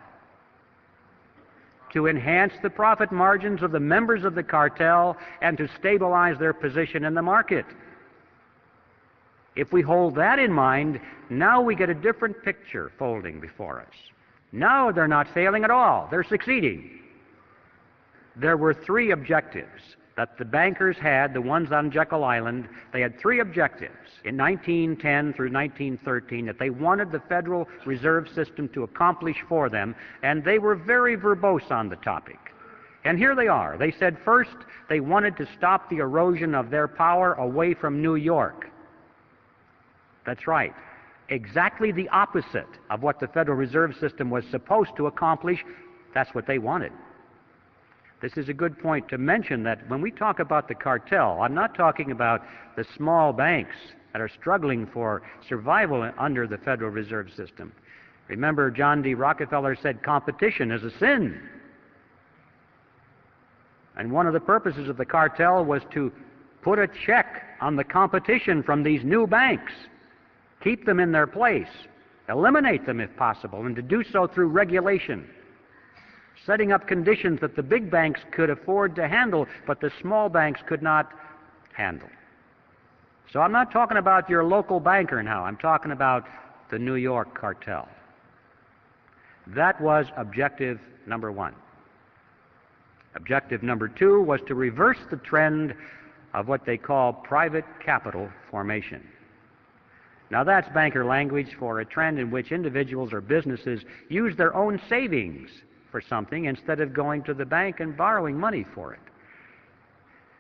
To enhance the profit margins of the members of the cartel and to stabilize their position in the market. If we hold that in mind, now we get a different picture folding before us. Now they're not failing at all, they're succeeding. There were three objectives that the bankers had, the ones on Jekyll Island. They had three objectives in 1910 through 1913 that they wanted the Federal Reserve System to accomplish for them, and they were very verbose on the topic. And here they are. They said first they wanted to stop the erosion of their power away from New York. That's right. Exactly the opposite of what the Federal Reserve System was supposed to accomplish. That's what they wanted. This is a good point to mention that when we talk about the cartel, I'm not talking about the small banks that are struggling for survival under the Federal Reserve System. Remember, John D. Rockefeller said competition is a sin. And one of the purposes of the cartel was to put a check on the competition from these new banks, keep them in their place, eliminate them if possible, and to do so through regulation, setting up conditions that the big banks could afford to handle, but the small banks could not handle. So I'm not talking about your local banker now. I'm talking about the New York cartel. That was objective number one. Objective number two was to reverse the trend of what they call private capital formation. Now that's banker language for a trend in which individuals or businesses use their own savings for something instead of going to the bank and borrowing money for it.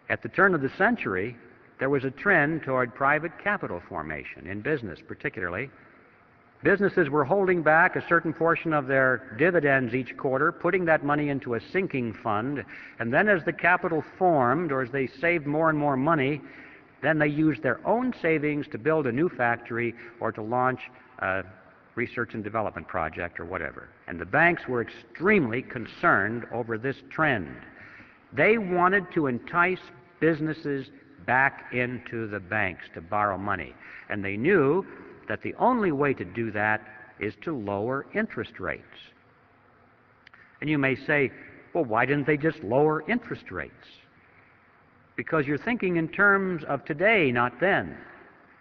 At the turn of the century, there was a trend toward private capital formation in business particularly. Businesses were holding back a certain portion of their dividends each quarter, putting that money into a sinking fund, and then as the capital formed, or as they saved more and more money, then they used their own savings to build a new factory or to launch a research and development project or whatever. And the banks were extremely concerned over this trend. They wanted to entice businesses back into the banks to borrow money. And they knew that the only way to do that is to lower interest rates. And you may say, well, why didn't they just lower interest rates? Because you're thinking in terms of today, not then.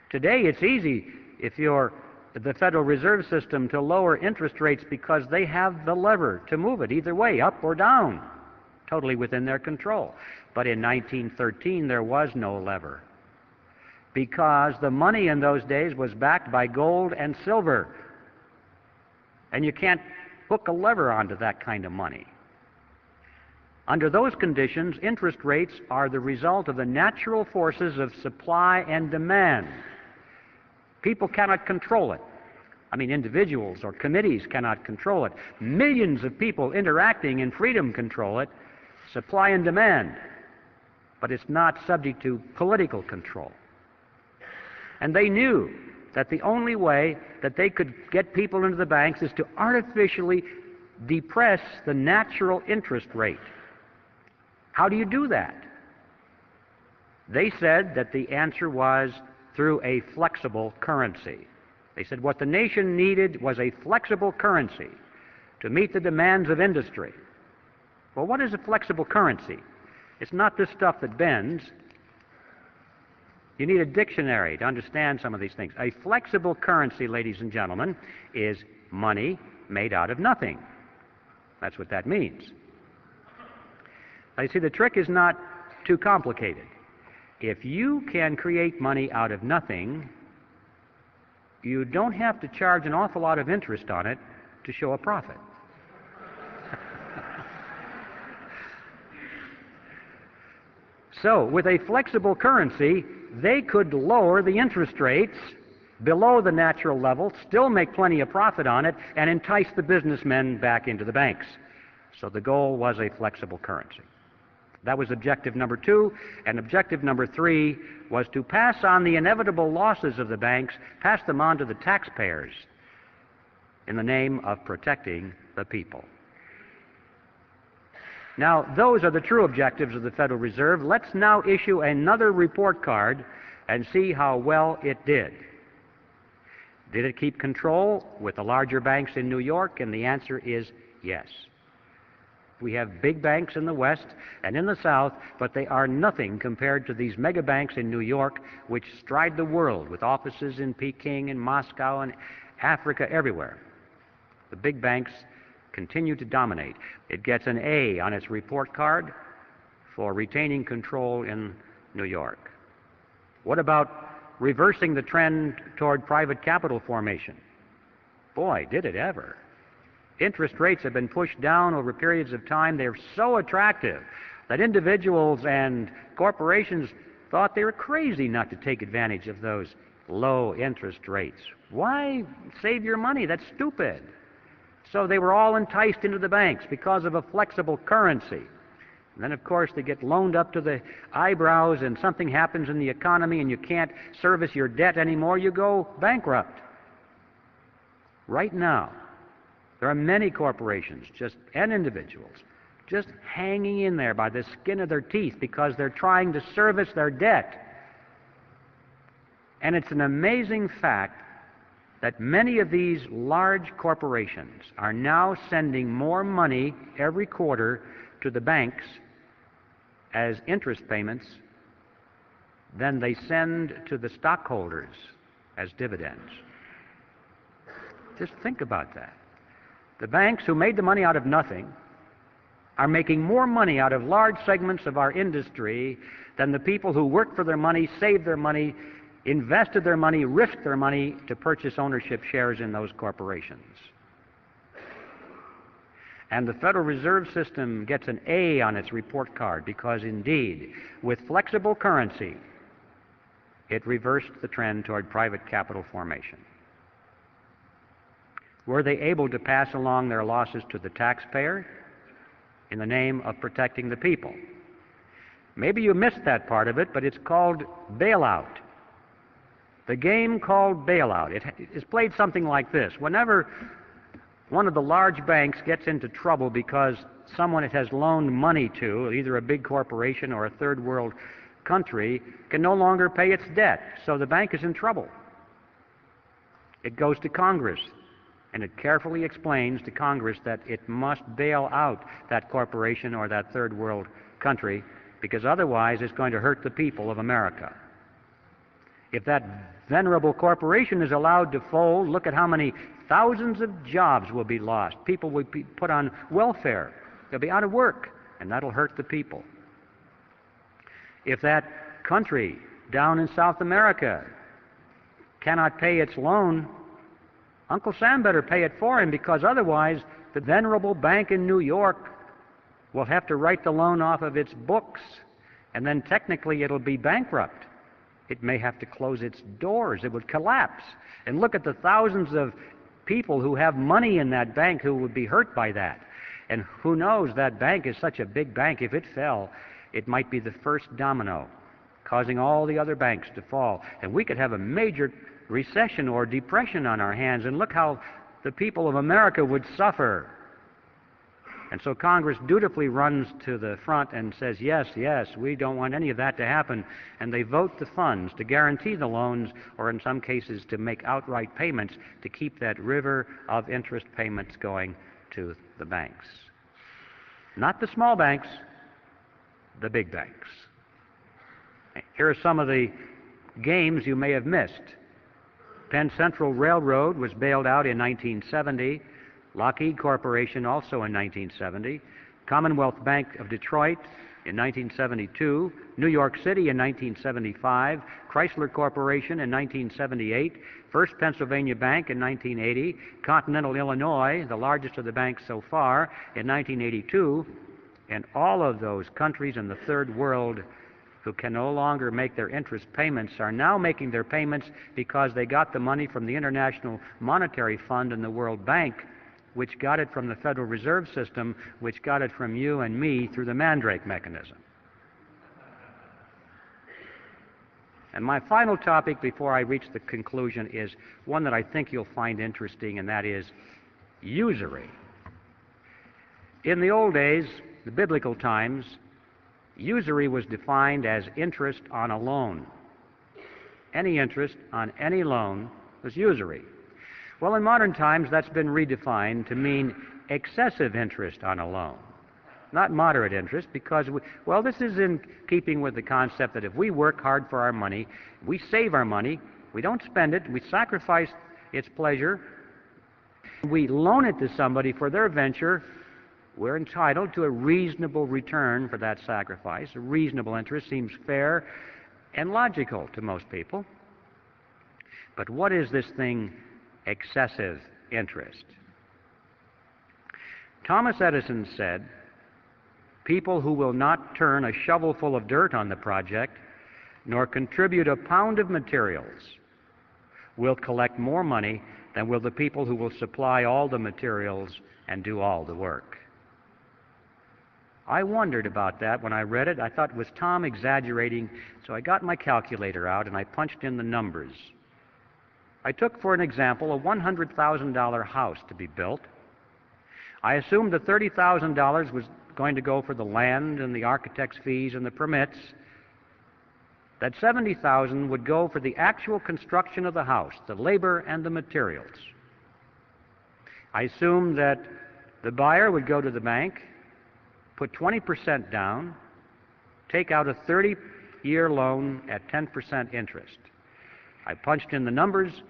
Today it's easy if you're the Federal Reserve System to lower interest rates because they have the lever to move it either way, up or down, totally within their control. But in 1913 there was no lever, because the money in those days was backed by gold and silver, and you can't hook a lever onto that kind of money. Under those conditions, interest rates are the result of the natural forces of supply and demand. People cannot control it. I mean, individuals or committees cannot control it. Millions of people interacting in freedom control it, supply and demand. But it's not subject to political control. And they knew that the only way that they could get people into the banks is to artificially depress the natural interest rate. How do you do that? They said that the answer was through a flexible currency. They said what the nation needed was a flexible currency to meet the demands of industry. Well, what is a flexible currency? It's not this stuff that bends. You need a dictionary to understand some of these things. A flexible currency, ladies and gentlemen, is money made out of nothing. That's what that means. Now, you see, the trick is not too complicated. If you can create money out of nothing, you don't have to charge an awful lot of interest on it to show a profit. So, with a flexible currency, they could lower the interest rates below the natural level, still make plenty of profit on it, and entice the businessmen back into the banks. So the goal was a flexible currency. That was objective number 2, and objective number 3 was to pass on the inevitable losses of the banks, pass them on to the taxpayers in the name of protecting the people. Now, those are the true objectives of the Federal Reserve. Let's now issue another report card and see how well it did. Did it keep control with the larger banks in New York? And the answer is yes. We have big banks in the West and in the South, but they are nothing compared to these mega banks in New York, which stride the world with offices in Peking and Moscow and Africa, everywhere. The big banks continue to dominate. It gets an A on its report card for retaining control in New York. What about reversing the trend toward private capital formation? Boy, did it ever. Interest rates have been pushed down over periods of time. They're so attractive that individuals and corporations thought they were crazy not to take advantage of those low interest rates. Why save your money? That's stupid. So they were all enticed into the banks because of a flexible currency. And then, of course, they get loaned up to the eyebrows and something happens in the economy and you can't service your debt anymore, you go bankrupt. Right now, there are many corporations and individuals just hanging in there by the skin of their teeth because they're trying to service their debt. And it's an amazing fact that many of these large corporations are now sending more money every quarter to the banks as interest payments than they send to the stockholders as dividends. Just think about that. The banks, who made the money out of nothing, are making more money out of large segments of our industry than the people who worked for their money, saved their money, invested their money, risked their money to purchase ownership shares in those corporations. And the Federal Reserve System gets an A on its report card because, indeed, with flexible currency, it reversed the trend toward private capital formation. Were they able to pass along their losses to the taxpayer in the name of protecting the people? Maybe you missed that part of it, but it's called bailout. The game called bailout. It is played something like this. Whenever one of the large banks gets into trouble because someone it has loaned money to, either a big corporation or a third world country, can no longer pay its debt, so the bank is in trouble. It goes to Congress, and it carefully explains to Congress that it must bail out that corporation or that third world country, because otherwise it's going to hurt the people of America. If that venerable corporation is allowed to fold, look at how many thousands of jobs will be lost. People will be put on welfare. They'll be out of work, and that'll hurt the people. If that country down in South America cannot pay its loan, Uncle Sam better pay it for him, because otherwise the venerable bank in New York will have to write the loan off of its books, and then technically it'll be bankrupt. It may have to close its doors. It would collapse. And look at the thousands of people who have money in that bank who would be hurt by that. And who knows, that bank is such a big bank, if it fell, it might be the first domino, causing all the other banks to fall. And we could have a major recession or depression on our hands, and look how the people of America would suffer. And so Congress dutifully runs to the front and says, yes, yes, we don't want any of that to happen. And they vote the funds to guarantee the loans, or in some cases to make outright payments to keep that river of interest payments going to the banks. Not the small banks, the big banks. Here are some of the games you may have missed. Penn Central Railroad was bailed out in 1970. Lockheed Corporation also in 1970, Commonwealth Bank of Detroit in 1972, New York City in 1975, Chrysler Corporation in 1978, First Pennsylvania Bank in 1980, Continental Illinois, the largest of the banks so far, in 1982, and all of those countries in the third world who can no longer make their interest payments are now making their payments because they got the money from the International Monetary Fund and the World Bank, which got it from the Federal Reserve System, which got it from you and me through the Mandrake mechanism. And my final topic before I reach the conclusion is one that I think you'll find interesting, and that is usury. In the old days, the biblical times, usury was defined as interest on a loan. Any interest on any loan was usury. Well, in modern times, that's been redefined to mean excessive interest on a loan, not moderate interest, because, this is in keeping with the concept that if we work hard for our money, we save our money, we don't spend it, we sacrifice its pleasure, we loan it to somebody for their venture, we're entitled to a reasonable return for that sacrifice. A reasonable interest seems fair and logical to most people. But what is this thing, excessive interest? Thomas Edison said, "People who will not turn a shovelful of dirt on the project, nor contribute a pound of materials, will collect more money than will the people who will supply all the materials and do all the work." I wondered about that when I read it. I thought, was Tom exaggerating? So I got my calculator out and I punched in the numbers. I took, for an example, a $100,000 house to be built. I assumed that $30,000 was going to go for the land and the architect's fees and the permits, that $70,000 would go for the actual construction of the house, the labor and the materials. I assumed that the buyer would go to the bank, put 20% down, take out a 30-year loan at 10% interest. I punched in the numbers,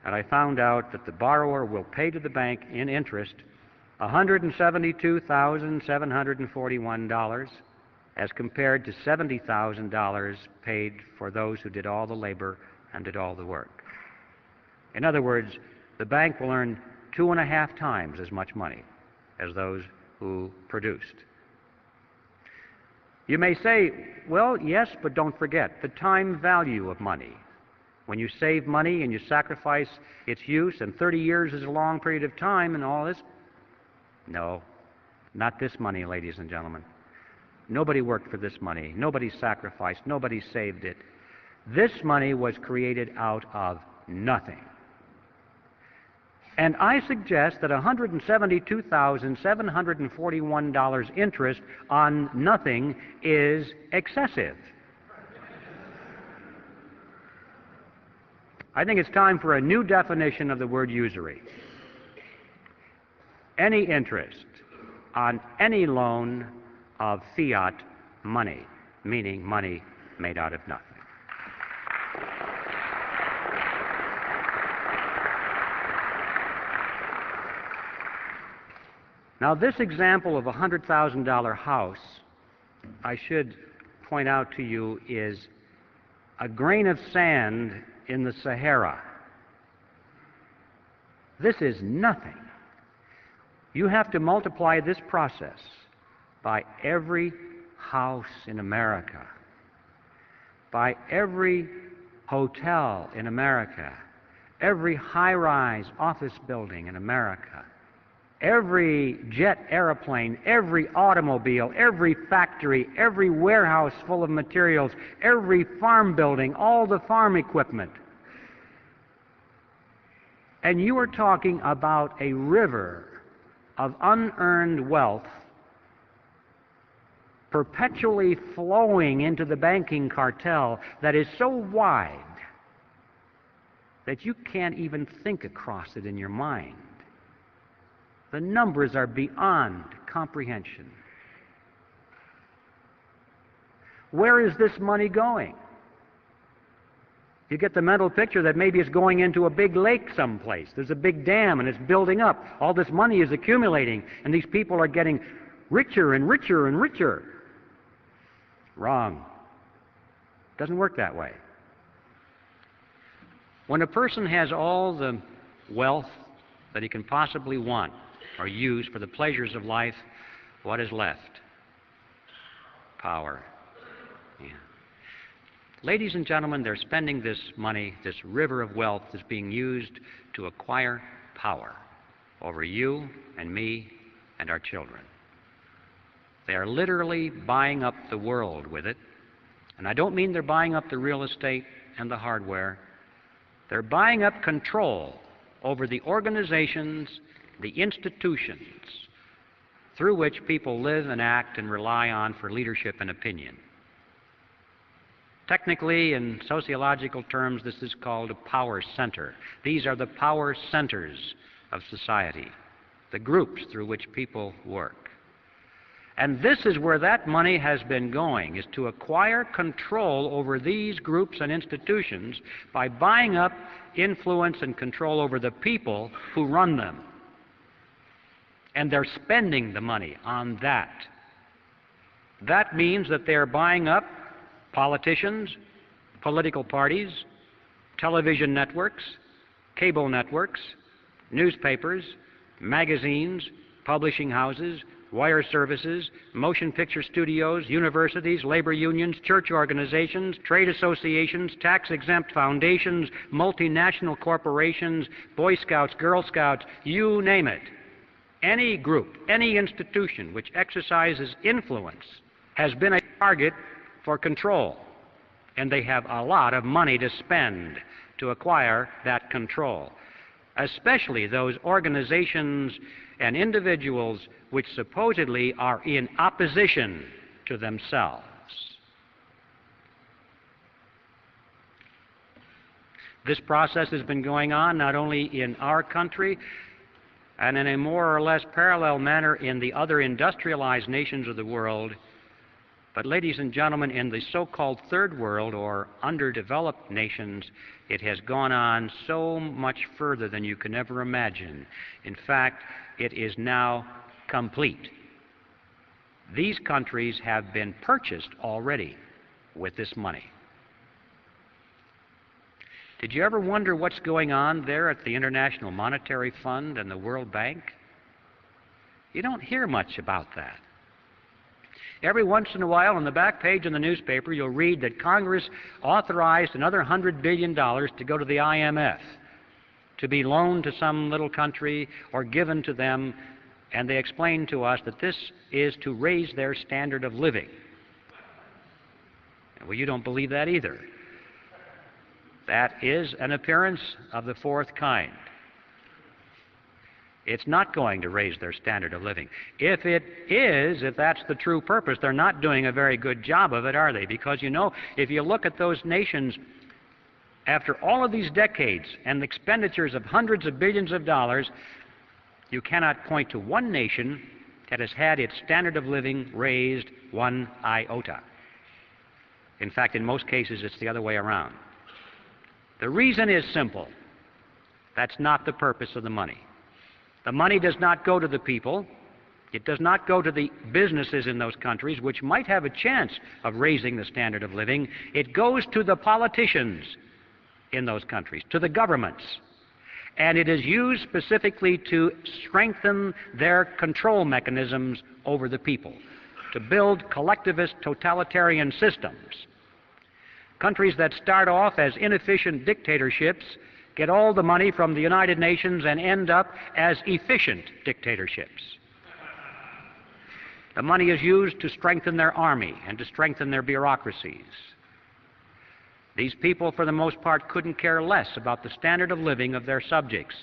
and I found out that the borrower will pay to the bank in interest $172,741 as compared to $70,000 paid for those who did all the labor and did all the work. In other words, the bank will earn 2.5 times as much money as those who produced. You may say, well, yes, but don't forget the time value of money. When you save money and you sacrifice its use, and 30 years is a long period of time and all this. No, not this money, ladies and gentlemen. Nobody worked for this money. Nobody sacrificed. Nobody saved it. This money was created out of nothing. And I suggest that $172,741 interest on nothing is excessive. I think it's time for a new definition of the word usury. Any interest on any loan of fiat money, meaning money made out of nothing. Now, this example of a $100,000 house, I should point out to you, is a grain of sand in the Sahara. This is nothing. You have to multiply this process by every house in America, by every hotel in America, every high-rise office building in America, every jet airplane, every automobile, every factory, every warehouse full of materials, every farm building, all the farm equipment. And you are talking about a river of unearned wealth perpetually flowing into the banking cartel that is so wide that you can't even think across it in your mind. The numbers are beyond comprehension. Where is this money going? You get the mental picture that maybe it's going into a big lake someplace. There's a big dam and it's building up. All this money is accumulating and these people are getting richer and richer and richer. Wrong. Doesn't work that way. When a person has all the wealth that he can possibly want or use for the pleasures of life, what is left? Power. Yeah. Ladies and gentlemen, they're spending this money, this river of wealth is being used to acquire power over you and me and our children. They are literally buying up the world with it, And I don't mean they're buying up the real estate and the hardware. They're buying up control over the organizations, the institutions through which people live and act and rely on for leadership and opinion. Technically, in sociological terms, this is called a power center. These are the power centers of society, the groups through which people work. And this is where that money has been going, is to acquire control over these groups and institutions by buying up influence and control over the people who run them. And they're spending the money on that. That means that they're buying up politicians, political parties, television networks, cable networks, newspapers, magazines, publishing houses, wire services, motion picture studios, universities, labor unions, church organizations, trade associations, tax-exempt foundations, multinational corporations, Boy Scouts, Girl Scouts, you name it. Any group, any institution which exercises influence has been a target for control, and they have a lot of money to spend to acquire that control, especially those organizations and individuals which supposedly are in opposition to themselves. This process has been going on not only in our country and in a more or less parallel manner in the other industrialized nations of the world, but ladies and gentlemen, in the so-called third world or underdeveloped nations, it has gone on so much further than you can ever imagine. In fact, it is now complete. These countries have been purchased already with this money. Did you ever wonder what's going on there at the International Monetary Fund and the World Bank? You don't hear much about that. Every once in a while, on the back page in the newspaper, you'll read that Congress authorized another $100 billion to go to the IMF, to be loaned to some little country or given to them, and they explain to us that this is to raise their standard of living. Well, you don't believe that either. That is an appearance of the fourth kind. It's not going to raise their standard of living. If it is, if that's the true purpose, they're not doing a very good job of it, are they? Because, you know, if you look at those nations, after all of these decades and expenditures of hundreds of billions of dollars, you cannot point to one nation that has had its standard of living raised one iota. In fact, in most cases, it's the other way around. The reason is simple. That's not the purpose of the money. The money does not go to the people. It does not go to the businesses in those countries, which might have a chance of raising the standard of living. It goes to the politicians in those countries, to the governments. And it is used specifically to strengthen their control mechanisms over the people, to build collectivist totalitarian systems. Countries that start off as inefficient dictatorships get all the money from the United Nations and end up as efficient dictatorships. The money is used to strengthen their army and to strengthen their bureaucracies. These people, for the most part, couldn't care less about the standard of living of their subjects,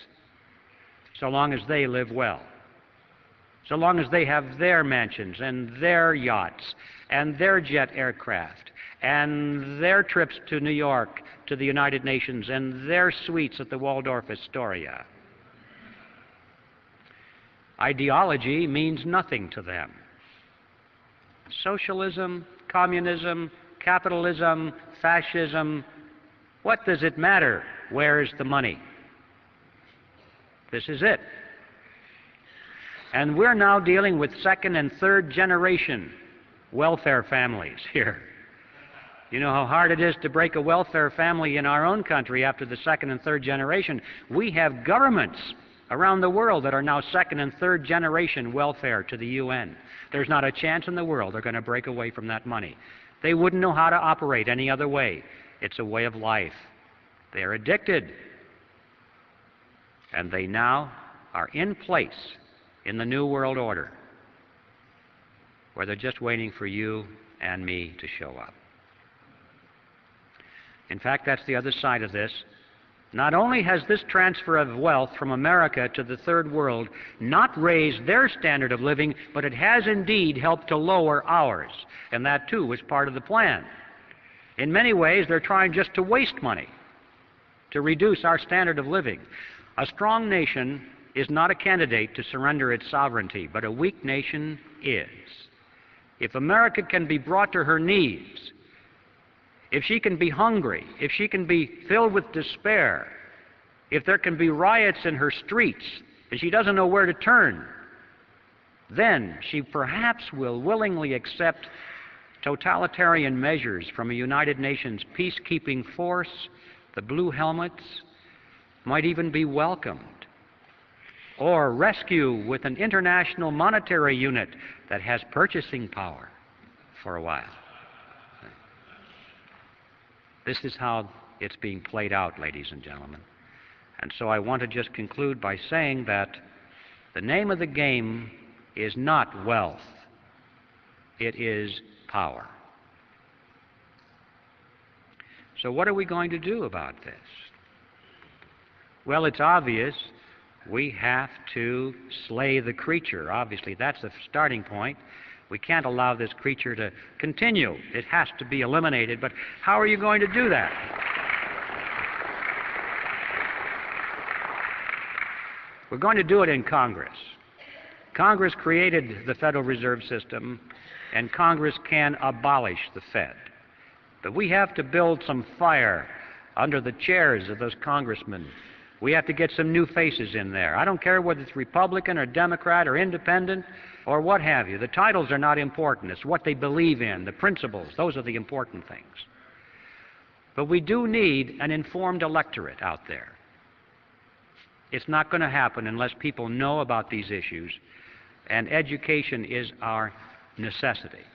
so long as they live well, so long as they have their mansions and their yachts and their jet aircraft and their trips to New York, to the United Nations, and their suites at the Waldorf Astoria. Ideology means nothing to them. Socialism, communism, capitalism, fascism, what does it matter? Where's the money? This is it. And we're now dealing with second and third generation welfare families here. You know how hard it is to break a welfare family in our own country after the second and third generation. We have governments around the world that are now second and third generation welfare to the UN. There's not a chance in the world they're going to break away from that money. They wouldn't know how to operate any other way. It's a way of life. They're addicted. And they now are in place in the New World Order, where they're just waiting for you and me to show up. In fact, that's the other side of this. Not only has this transfer of wealth from America to the Third World not raised their standard of living, but it has indeed helped to lower ours. And that, too, was part of the plan. In many ways, they're trying just to waste money, to reduce our standard of living. A strong nation is not a candidate to surrender its sovereignty, but a weak nation is. If America can be brought to her knees, if she can be hungry, if she can be filled with despair, if there can be riots in her streets and she doesn't know where to turn, then she perhaps will willingly accept totalitarian measures from a United Nations peacekeeping force. The blue helmets might even be welcomed. Or rescue with an international monetary unit that has purchasing power for a while. This is how it's being played out, ladies and gentlemen. And so I want to just conclude by saying that the name of the game is not wealth. It is power. So what are we going to do about this? Well, it's obvious. We have to slay the creature. Obviously, that's the starting point. We can't allow this creature to continue. It has to be eliminated. But how are you going to do that? We're going to do it in Congress. Congress created the Federal Reserve System, and Congress can abolish the Fed. But we have to build some fire under the chairs of those congressmen. We have to get some new faces in there. I don't care whether it's Republican or Democrat or Independent or what have you. The titles are not important. It's what they believe in, the principles. Those are the important things. But we do need an informed electorate out there. It's not going to happen unless people know about these issues, and education is our necessity.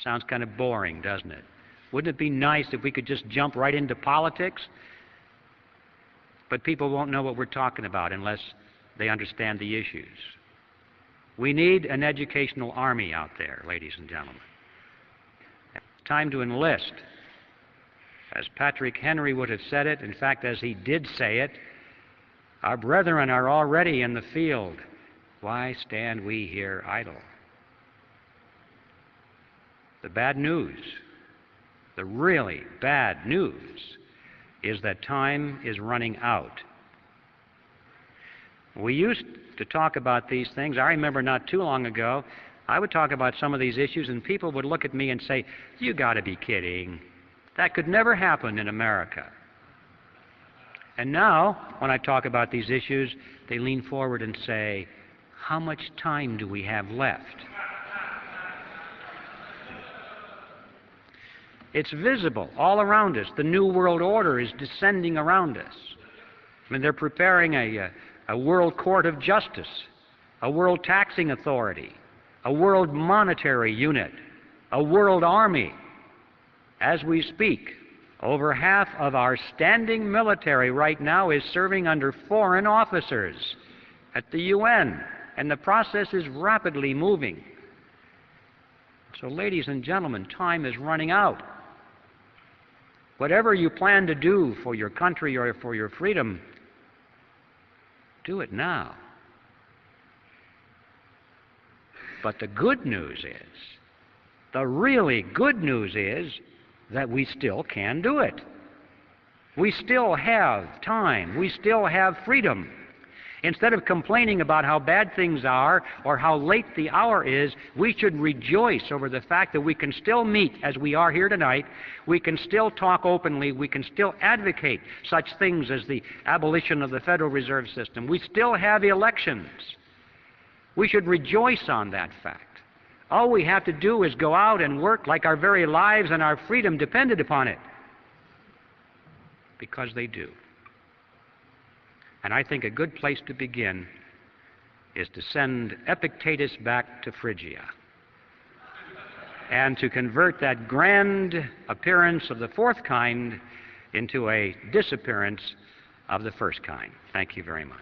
Sounds kind of boring, doesn't it? Wouldn't it be nice if we could just jump right into politics? But people won't know what we're talking about unless they understand the issues. We need an educational army out there, ladies and gentlemen. It's time to enlist. As Patrick Henry would have said it, in fact, as he did say it, our brethren are already in the field. Why stand we here idle? The bad news, the really bad news, is that time is running out. We used to talk about these things. I remember not too long ago, I would talk about some of these issues and people would look at me and say, "You got to be kidding. That could never happen in America." And now, when I talk about these issues, they lean forward and say, "How much time do we have left?" It's visible all around us. The New World Order is descending around us. I mean, they're preparing a world court of justice, a world taxing authority, a world monetary unit, a world army. As we speak, over half of our standing military right now is serving under foreign officers at the UN, and the process is rapidly moving. So, ladies and gentlemen, time is running out. Whatever you plan to do for your country or for your freedom, do it now. But the good news is, the really good news is that we still can do it. We still have time. We still have freedom. Instead of complaining about how bad things are or how late the hour is, we should rejoice over the fact that we can still meet as we are here tonight. We can still talk openly. We can still advocate such things as the abolition of the Federal Reserve System. We still have elections. We should rejoice on that fact. All we have to do is go out and work like our very lives and our freedom depended upon it. Because they do. And I think a good place to begin is to send Epictetus back to Phrygia and to convert that grand appearance of the fourth kind into a disappearance of the first kind. Thank you very much.